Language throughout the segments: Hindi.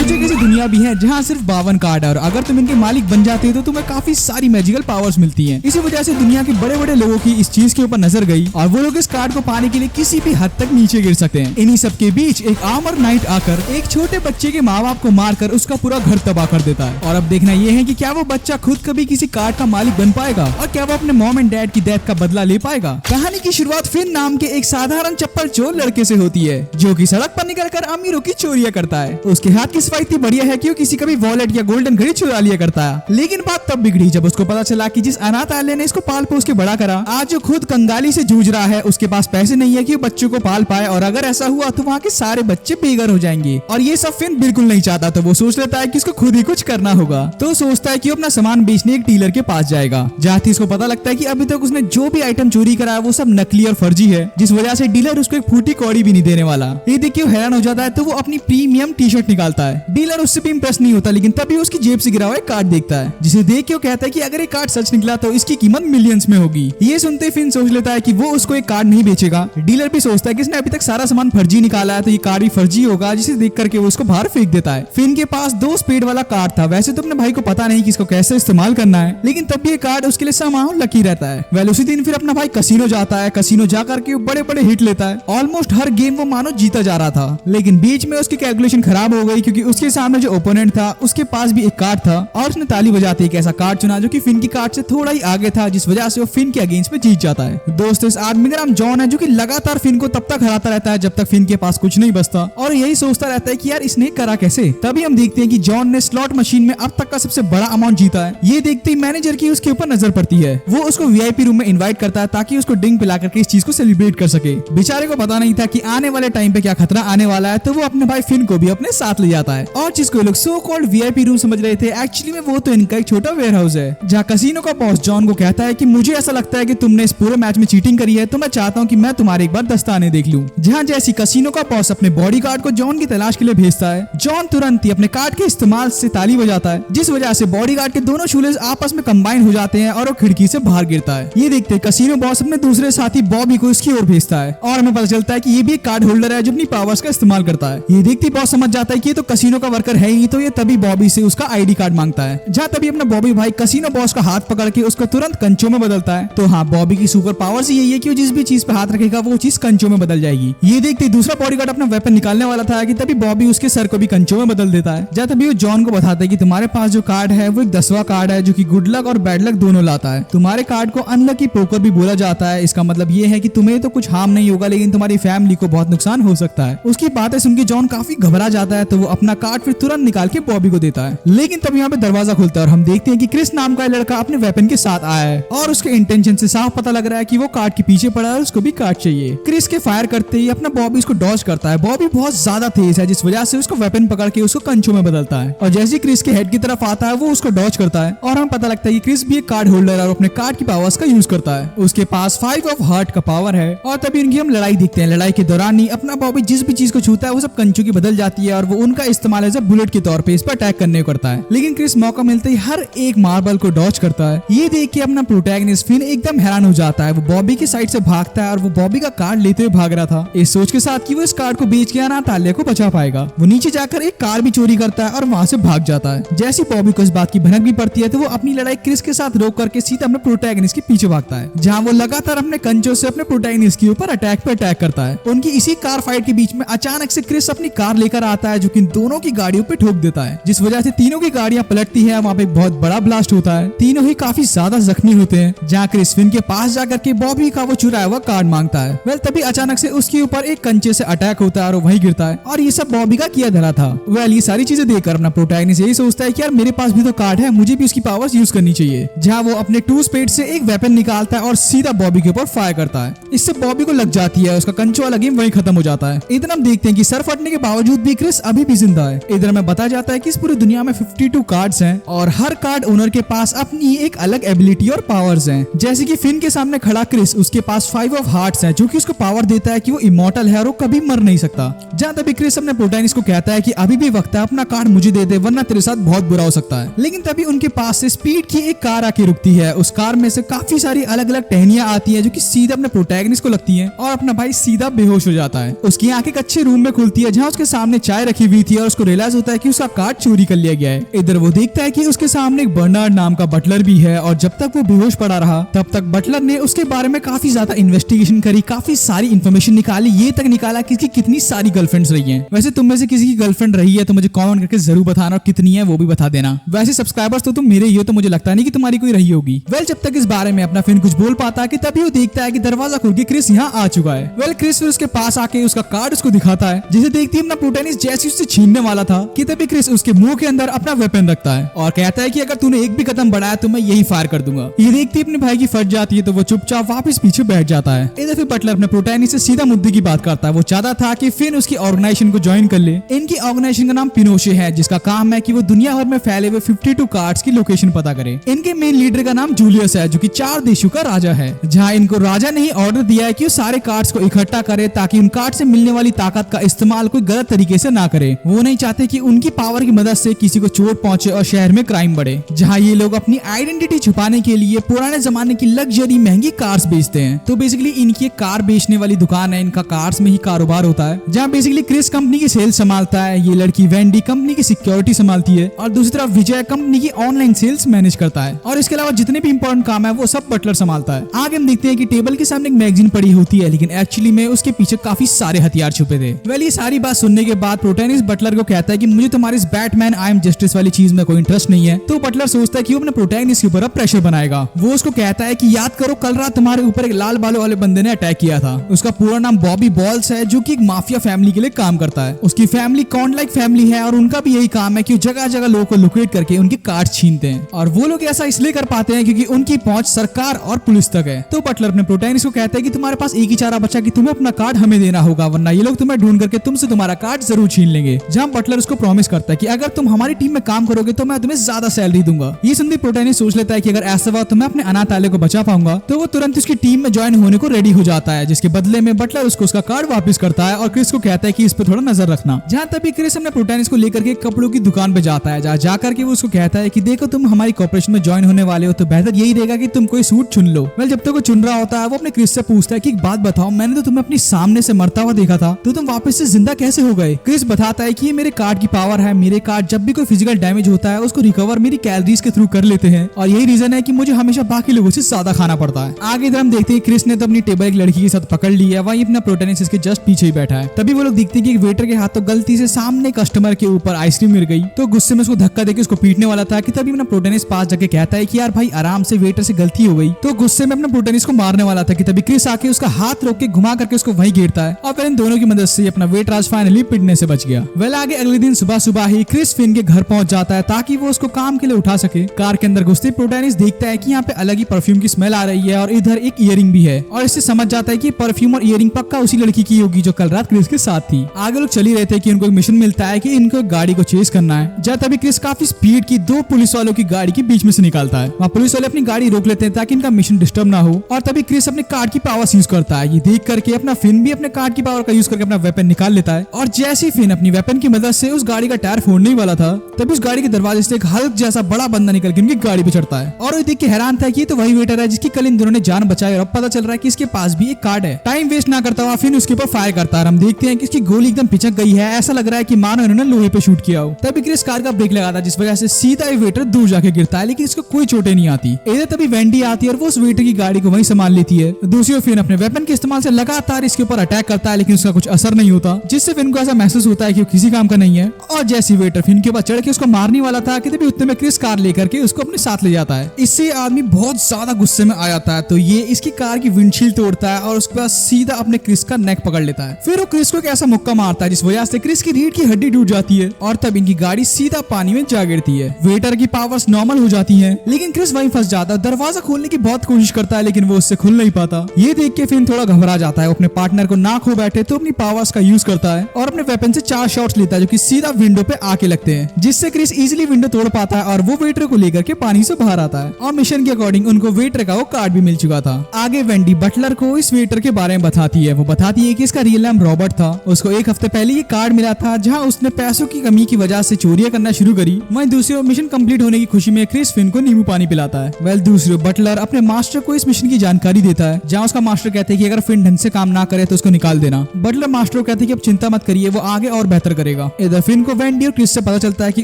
कुछ एक ऐसी दुनिया भी है जहाँ सिर्फ 52 कार्ड है और अगर तुम इनके मालिक बन जाते हो तो तुम्हें काफी सारी मैजिकल पावर्स मिलती हैं। इसी वजह से दुनिया के बड़े बड़े लोगों की इस चीज के ऊपर नजर गई और वो लोग इस कार्ड को पाने के लिए किसी भी हद तक नीचे गिर सकते हैं। इन्हीं सब के बीच एक आर्मर नाइट आकर एक छोटे बच्चे के माँ बाप को मारकर उसका पूरा घर तबाह कर देता है। और अब देखना ये है कि क्या वो बच्चा खुद कभी किसी कार्ड का मालिक बन पाएगा और क्या वो अपने मॉम एंड डैड की डेथ का बदला ले पाएगा। कहानी की शुरुआत फिन नाम के एक साधारण चप्पल चोर लड़के से होती है जो कि सड़क पर निकलकर अमीरों की चोरियां करता है। उसके हाथ की सफाई इतनी बढ़िया है कि वो किसी का भी वॉलेट या गोल्डन घड़ी चुरा लिया करता है। लेकिन बात तब बिगड़ी जब उसको पता चला कि जिस अनाथालय ने इसको पाल पोस के बड़ा करा आज जो खुद कंगाली से जूझ रहा है उसके पास पैसे नहीं है कि वो बच्चों को पाल पाए और अगर ऐसा हुआ तो वहाँ के सारे बच्चे बेघर हो जाएंगे। और ये सब फिन बिल्कुल नहीं चाहता तो वो सोच लेता है कि इसको खुद ही कुछ करना होगा। तो सोचता है कि वो अपना सामान बेचने एक डीलर के पास जाएगा। जाते इसको पता लगता है कि अभी तक उसने जो भी आइटम चोरी करा है वो सब नकली और फर्जी है, जिस वजह से डीलर उसको एक फूटी कौड़ी भी नहीं देने वाला। ये देख के वो हैरान हो जाता है तो वो अपनी प्रीमियम टी शर्ट निकालता है। डीलर उससे भी इंप्रेस नहीं होता लेकिन तभी उसकी जेब से गिरा हुआ एक कार्ड देखता है जिसे देख के वो कहता है कि अगर ये कार्ड सच निकला तो इसकी कीमत मिलियंस में होगी। ये सुनते फिन सोच लेता है कि वो उसको एक कार्ड नहीं बेचेगा। डीलर भी सोचता है कि इसने अभी तक सारा सामान फर्जी निकाला है तो ये कार्ड भी फर्जी होगा, जिसे देख करके वो उसको बाहर फेंक देता है। फिन के पास 2 स्पीड वाला कार्ड था। वैसे तो अपने भाई को पता नहीं कि इसको कैसे इस्तेमाल करना है लेकिन तब भी ये कार्ड उसके लिए समाउ लकी रहता है। वेल उसी दिन फिर अपना भाई कसिनो जाता है। कसिनो जाकर के बड़े बड़े हिट लेता है। ऑलमोस्ट हर गेम वो मानो जीता जा रहा था लेकिन बीच में उसकी कैलकुलेशन खराब हो गई क्योंकि उसके सामने जो ओपोनेंट था उसके पास भी एक कार्ड था और उसने ताली बजाते एक ऐसा कार्ड चुना जो कि फिन की कार्ड से थोड़ा ही आगे था, जिस वजह से वो फिन के अगेंस्ट में जीत जाता है। दोस्तों इस आदमी का नाम जॉन है जो कि लगातार फिन को तब तक हराता रहता है जब तक फिन के पास कुछ नहीं बचता और यही सोचता रहता है कि यार इसने करा कैसे। तभी हम देखते हैं कि जॉन ने स्लॉट मशीन में अब तक का सबसे बड़ा अमाउंट जीता है। ये देखते ही मैनेजर की उसके ऊपर नजर पड़ती है। वो उसको वीआईपी रूम में इनवाइट करता है ताकि उसको ड्रिंक पिला करके इस चीज को सेलिब्रेट कर सके। बेचारे को पता नहीं था कि आने वाले टाइम पे क्या खतरा आने वाला है तो वो अपने भाई फिन को भी अपने साथ ले जाता है और जिसको लोग सो कॉल्ड वीआईपी रूम समझ रहे थे एक्चुअली में वो तो इनका एक छोटा वेयर हाउस है जहाँ कसिनो का बॉस जॉन को कहता है कि मुझे ऐसा लगता है कि तुमने इस पूरे मैच में चीटिंग करी है तो मैं चाहता हूँ कि मैं तुम्हारे एक बार दस्ताने देख लूं। जहाँ जैसी कसिनो का बॉस अपने बॉडीगार्ड को जॉन की तलाश के लिए भेजता है जॉन तुरंत ही अपने कार्ड के इस्तेमाल से ताली बजाता है जिस वजह से बॉडीगार्ड के दोनों शूलेस आपस में कंबाइन हो जाते हैं और वो खिड़की से बाहर गिरता है। ये देखते कसिनो बॉस अपने दूसरे साथी बॉबी को इसकी ओर भेजता है और हमें पता चलता है कि ये भी एक कार्ड होल्डर है जो अपनी पावर्स का इस्तेमाल करता है। ये देखते बॉस समझ जाता है कि ये तो कसिनो का वर्कर है ही, तो ये तभी बॉबी से उसका आईडी कार्ड मांगता है। जहाँ तभी अपना बॉबी भाई कसिनो बॉस का हाथ पकड़ के उसको तुरंत कंचों में बदलता है। तो हाँ, बॉबी की सुपर पावर्स यही है कि वो जिस भी चीज पे हाथ रखेगा वो चीज कंचों में बदल जाएगी। ये देखते दूसरा बॉडीगार्ड अपना वेपन निकालने वाला था कि तभी बॉबी उसके सर को भी कंचों में बदल देता है। जहाँ तभी वो जॉन को बताता है कि तुम्हारे पास जो कार्ड है वो एक 10वां कार्ड है जो कि गुड लक और बैड लक दोनों लाता है। तुम्हारे कार्ड को अनलकी पोकर भी बोला जाता है। इसका मतलब ये है कि तुम्हें तो कुछ हार्म नहीं होगा लेकिन तुम्हारी फैमिली को बहुत नुकसान हो सकता है। उसकी बातें सुन के जॉन काफी घबरा जाता है तो वो अपना कार्ड फिर तुरंत निकाल के बॉबी को देता है। लेकिन तब यहाँ पे दरवाजा खुलता है और हम देखते हैं कि क्रिस नाम का लड़का अपने वेपन के साथ आया है और उसके इंटेंशन से साफ पता लग रहा है कि वो कार्ड के पीछे पड़ा है, उसको भी कार्ड चाहिए। क्रिस के फायर करते ही अपना बॉबी उसको डॉज करता है। बॉबी बहुत ज्यादा तेज है जिस वजह से उसको वेपन पकड़ के उसको कंचों में बदलता है और जैसे क्रिस के हेड की तरफ आता है वो उसको डॉज करता है और हमें पता लगता है कि क्रिस भी एक कार्ड होल्डर है और अपने कार्ड की पावर्स का यूज करता है। उसके पास 5 ऑफ हार्ट का पावर है और तभी उनकी हम लड़ाई देखते हैं। लड़ाई के दौरान ही अपना बॉबी जिस भी चीज को छूता है वो सब कंचों की बदल जाती है और वो उनका इस्तेमाल एज अ बुलेट के तौर पे इस पर अटैक करने को करता है। लेकिन क्रिस मौका मिलते ही हर एक मार्बल को डॉज करता है। ये देख के अपना प्रोटैगनिस्ट फिन एकदम हैरान हो जाता है। वो बॉबी की साइड से भागता है और वो बॉबी का कार्ड लेते हुए भाग रहा था इस सोच के साथ कि वो इस कार्ड को बेच के अनाथालय को बचा पाएगा। वो नीचे जाकर एक कार भी चोरी करता है और वहाँ से भाग जाता है। जैसी बॉबी को इस बात की भनक भी पड़ती है तो वो अपनी लड़ाई क्रिस के साथ रोक करके सीधा अपने प्रोटैगनिस्ट के पीछे भागता है जहाँ वो लगातार अपने कंचों से अपने प्रोटैगनिस्ट के ऊपर अटैक पे अटैक करता है। उनकी इसी कार फाइट के बीच में अचानक से क्रिस अपनी कार लेकर आता है जो कि दोनों की गाड़ियों पे ठोक देता है जिस वजह से तीनों की गाड़ियां पलटती है। वहाँ पे एक बहुत बड़ा ब्लास्ट होता है। तीनों ही काफी ज्यादा जख्मी होते हैं। जहाँ क्रिस फिन के पास जाकर के बॉबी का वो चुराया हुआ कार्ड मांगता है। वेल तभी अचानक से उसके ऊपर एक कंचे से अटैक होता है और वही गिरता है और ये सब बॉबी का किया धरा था। वेल ये सारी चीजें देखकर अपना प्रोटैगनिस्ट यही सोचता है कि यार मेरे पास भी तो कार्ड है, मुझे भी उसकी पावर्स यूज करनी चाहिए। जहाँ वो अपने 2 स्पेड से एक वेपन निकालता है और सीधा बॉबी के ऊपर फायर करता है। इससे बॉबी को लग जाती है। उसका कंचो वाला गेम वही खत्म हो जाता है। इधर हम देखते हैं कि सर फटने के बावजूद भी क्रिस अभी भी जिंदा है। इधर हमें बताया जाता है कि इस पूरी दुनिया में 52 कार्ड्स हैं और हर कार्ड ओनर के पास अपनी एक अलग एबिलिटी और पावर्स हैं। जैसे कि फिन के सामने खड़ा क्रिस, उसके पास 5 ऑफ हार्ट्स है जो कि उसको पावर देता है कि वो इमॉर्टल है और वो कभी मर नहीं सकता। जहाँ तभी क्रिस अपने प्रोटैगनिस्ट को कहता है कि अभी भी वक्त है, अपना कार्ड मुझे दे दे वरना तेरे साथ बहुत बुरा हो सकता है। लेकिन तभी उनके पास से स्पीड की एक कार आके रुकती है। उस कार में से काफी सारी अलग अलग टहनियां आती है जो कि सीधा अपने प्रोटैगनिस्ट को लगती हैं और अपना भाई सीधा बेहोश हो जाता है। उसकी आंखें एक अच्छे रूम में खुलती है जहाँ उसके सामने चाय रखी हुई थी और उसको रियलाइज रियलाइज होता है कि उसका कार्ड चोरी कर लिया गया है। इधर वो देखता है कि उसके सामने एक बर्नार्ड नाम का बटलर भी है और जब तक वो बेहोश पड़ा रहा तब तक बटलर ने उसके बारे में काफी ज्यादा इन्वेस्टिगेशन करी, काफी सारी इन्फॉर्मेशन निकाली, ये तक निकाला कि इसकी कितनी सारी गर्लफ्रेंड्स रही हैं। वैसे तुम में से किसी की गर्लफ्रेंड रही है तो मुझे कमेंट करके जरूर बताना और कितनी है वो भी बता देना। वैसे सब्सक्राइबर्स तो तुम मेरे ही हो तो मुझे लगता नहीं कि तुम्हारी कोई रही होगी। वेल जब तक इस बारे में अपना फिन कुछ बोल पाता है कि तभी वो देखता है कि दरवाजा खुल के क्रिस यहाँ आ चुका है। वेल क्रिस फिर उसके पास आके उसका कार्ड उसको दिखाता है, जिसे देखती अपना प्रोटैगनिस्ट जैसे उससे छीनने वाला था कि तभी क्रिस उसके मुंह के अंदर अपना वेपन रखता है और कहता है कि अगर तूने एक भी कदम बढ़ाया तो मैं यही फायर कर दूंगा। ये देखती अपने भाई की फट जाती है तो वो चुपचाप वापस पीछे बैठ जाता है। इधर फिर बटलर अपने प्रोटैगनिस्ट से सीधा मुद्दे की बात करता है। वो चाहता था कि फिन उसकी ऑर्गेनाइजेशन को ज्वाइन कर ले। इनकी ऑर्गेनाइजेशन का नाम पिनोशे है, जिसका काम है कि वो दुनिया भर में फैले हुए 52 कार्ड्स की लोकेशन पता करे। इनके मेन लीडर का नाम जूलियस है, जो कि 4 देशों का राजा है। जहाँ इनको राजा ने ही ऑर्डर दिया है कि वो सारे कार्ड्स को इकट्ठा करे ताकि उन कार्ड से मिलने वाली ताकत का इस्तेमाल कोई गलत तरीके से ना करे। वो नहीं चाहते कि उनकी पावर की मदद से किसी को चोट पहुंचे और शहर में क्राइम बढ़े। जहाँ ये लोग अपनी आइडेंटिटी छुपाने के लिए पुराने जमाने की लग्जरी महंगी कार्स बेचते हैं। तो बेसिकली इनकी एक कार बेचने वाली दुकान है, इनका कार्स में ही कारोबार होता है। जहाँ बेसिकली क्रिस कंपनी की सेल्स संभालता है, ये लड़की वेंडी कंपनी की सिक्योरिटी संभालती है और दूसरी तरफ विजय कंपनी की ऑनलाइन सेल्स मैनेज करता है। और इसके अलावा जितने भी इंपॉर्टेंट काम है वो सब बटलर संभालता है। आगे हम देखते हैं कि टेबल के सामने एक मैगजीन पड़ी होती है, लेकिन एक्चुअली में उसके पीछे काफी सारे हथियार छुपे थे। वेल ये सारी बात सुनने के बाद प्रोटैगनिस्ट बटलर को कहता है कि मुझे तुम्हारे इस बैटमैन आई एम जस्टिस वाली चीज में कोई इंटरेस्ट नहीं है। तो बटलर सोचता है कि वो अपने प्रोटैगनिस्ट के ऊपर अब प्रेशर बनाएगा। वो उसको कहता है कि याद करो कल रात तुम्हारे ऊपर एक लाल बालों वाले बंदे ने अटैक किया था। उसका पूरा नाम बॉबी बॉल्स है, जो कि एक माफिया फैमिली के लिए काम करता है। उसकी फैमिली कॉन लाइक फैमिली है और उनका भी यही काम है कि जगह जगह लोगों को लोकेट करके उनके कार्ड छीनते हैं। और वो लोग ऐसा इसलिए कर पाते हैं क्योंकि उनकी पहुंच सरकार और पुलिस तक है। तो बटलर अपने प्रोटैगनिस्ट को कहता है कि तुम्हारे पास एक ही चारा बचा कि तुम्हें अपना कार्ड हमें देना होगा, वरना ये लोग तुम्हें ढूंढ करके तुमसे तुम्हारा कार्ड जरूर छीन लेंगे। जहाँ बटलर उसको प्रॉमिस करता है कि अगर तुम हमारी टीम में काम करोगे तो मैं तुम्हें ज्यादा सैलरी दूंगा। ये सुनते प्रोटैगनिस्ट सोच लेता है कि अगर ऐसा हुआ तो मैं अपने अनाथालय को बचा पाऊंगा। तो वो तुरंत उसकी टीम में ज्वाइन होने को रेडी हो जाता है, जिसके बदले में बटलर उसको उसका कार्ड वापस करता है और क्रिस को कहता है कि इस पर थोड़ा नजर रखना। जहाँ तभी क्रिस अपने प्रोटैगनिस्ट को लेकर के कपड़ों की दुकान पे जाता है। जहाँ जाकर के वो उसको कहता है कि देखो तुम हमारी कॉर्पोरेशन में ज्वाइन होने वाले हो तो बेहतर यही रहेगा कि तुम कोई सूट चुन लो। वेल जब तक वो चुन रहा होता है वो अपने क्रिस से पूछता है कि एक बात बताओ, मैंने तो तुम्हें अपनी सामने से मरता हुआ देखा था, तो तुम वापस से जिंदा कैसे हो गए? क्रिस बताता है कि ये मेरे कार्ड की पावर है। मेरे कार्ड जब भी कोई फिजिकल डैमेज होता है उसको रिकवर मेरी कैलोरीज के थ्रू कर लेते हैं और यही रीजन है कि मुझे हमेशा बाकी लोगों से ज्यादा खाना पड़ता है। आगे इधर हम देखते हैं क्रिस ने तो अपनी टेबल एक लड़की के साथ पकड़ ली है, वहीं अपना प्रोटैगनिस्ट इसके जस्ट पीछे ही बैठा है। तभी वो लोग देखते हैं कि एक वेटर के हाथों गलती से सामने कस्टमर के ऊपर आइसक्रीम गिर गई। तो गुस्से में उसको धक्का देके उसको पीटने वाला था कि तभी अपना प्रोटैगनिस्ट पास जाके कहता है कि यार भाई आराम से, वेटर से गलती हो गई। तो गुस्से में अपने प्रोटैगनिस्ट को मारने वाला था कि तभी क्रिस आके उसका हाथ रोक के घुमा करके उसको वहीं गिरता है और फिर इन दोनों की मदद से अपना वेटर आज फाइनली पिटने से बच गया। वेल आगे अगले दिन सुबह सुबह ही क्रिस फिन के घर पहुंच जाता है ताकि वो उसको काम के लिए उठा सके। कार के अंदर घुसते प्रोटैगनिस्ट देखता है कि यहाँ पे अलग ही परफ्यूम की स्मेल आ रही है और इधर एक इयरिंग भी है और इससे समझ जाता है कि परफ्यूम और इयरिंग पक्का उसी लड़की की होगी जो कल रात क्रिस के साथ थी। आगे लोग चल ही रहे थे कि उनको एक मिशन मिलता है कि इनको गाड़ी को चेस करना है। जब तभी क्रिस काफी स्पीड की 2 पुलिस वालों की गाड़ी के बीच में से निकालता है। वहाँ पुलिस वाले अपनी गाड़ी रोक लेते हैं ताकि इनका मिशन डिस्टर्ब ना हो और तभी क्रिस अपने कार्ड की पावर यूज करता है। ये देख करके अपना फिन भी अपने कार्ड की पावर का यूज करके अपना वेपन निकाल लेता है और जैसे ही फिन अपनी वेपन की मदद से उस गाड़ी का टायर फोड़ने ही वाला था तभी उस गाड़ी के दरवाजे से एक हल्क जैसा बड़ा बंदा निकल के उनकी गाड़ी पे चढ़ता है और वो देख के हैरान था कि ये तो वही वेटर है जिसकी कल इन दोनों ने जान बचाई और अब पता चल रहा है कि इसके पास भी एक कार्ड है। टाइम वेस्ट ना करता हुआ फिन उसके ऊपर फायर करता है। हम देखते हैं कि इसकी गोली एकदम पिचक गई है, ऐसा लग रहा है कि मानो इन्होंने लोहे पे शूट किया हो। तभी क्रिस कार का ब्रेक लगाता है जिस वजह से सीधा ये वेटर दूर जाके गिरता है, लेकिन इसको कोई चोटें नहीं आती। इधर तभी वेंडी आती है और वो उस वेटर की गाड़ी को वहीं संभाल लेती है। दूसरी ओर फिन अपने वेपन के इस्तेमाल से लगातार इसके ऊपर अटैक करता है, लेकिन उसका कुछ असर नहीं होता, जिससे फिन को ऐसा महसूस होता है कि वो किसी काम का नहीं है। और जैसे वेटर फिन के ऊपर चढ़ के उसको मारने वाला था कि तभी उतने में क्रिस कार लेकर के उसको अपने साथ ले जाता है। इससे आदमी बहुत ज्यादा गुस्से में आ जाता है तो ये इसकी कार की विंडशील्ड तोड़ता है और उसके बाद सीधा अपने क्रिस का नेक पकड़ लेता है। फिर वो क्रिस को एक ऐसा मुक्का मारता है जिस वजह से क्रिस की रीढ़ की हड्डी टूट जाती है और तब इनकी गाड़ी सीधा पानी में जा गिरती है। वेटर की पावर्स नॉर्मल हो जाती हैं, लेकिन क्रिस वहीं फंस जाता है। दरवाजा खोलने की बहुत कोशिश करता है लेकिन वो उससे खुल नहीं पाता। ये देख के फिन थोड़ा घबरा जाता है। वो अपने पार्टनर को ना खो बैठे तो अपनी पावर्स का यूज करता है और अपने वेपन से 4 शॉट्स लेता है जो कि सीधा विंडो पे आके लगते हैं, जिससे क्रिस इजीली विंडो तोड़ पाता है और वो वेटर को लेकर के पानी से बाहर आता है। और मिशन के अकॉर्डिंग उनको वेटर का वो कार्ड भी मिल चुका था। आगे वेंडी बटलर को इस वेटर के बारे में बताती है। वो बताती है कि इसका रियल नाम रॉबर्ट था। उसको एक हफ्ते पहले ये कार्ड मिला था जहाँ उसने पैसों की कमी की वजह से चोरियां करना शुरू करी। वहीं दूसरी ओर मिशन कंप्लीट होने की खुशी में क्रिस फिन को नींबू पानी पिलाता है। वेल दूसरी ओर बटलर अपने मास्टर को इस मिशन की जानकारी देता है, जहाँ उसका मास्टर कहते हैं कि अगर फिन ढंग से काम ना करे तो उसको निकाल देना। बटलर मास्टर को कहते हैं कि अब चिंता मत करिए, वो आगे और बेहतर करेगा। इधर इधर फिन को वेंडी और क्रिस से पता चलता है कि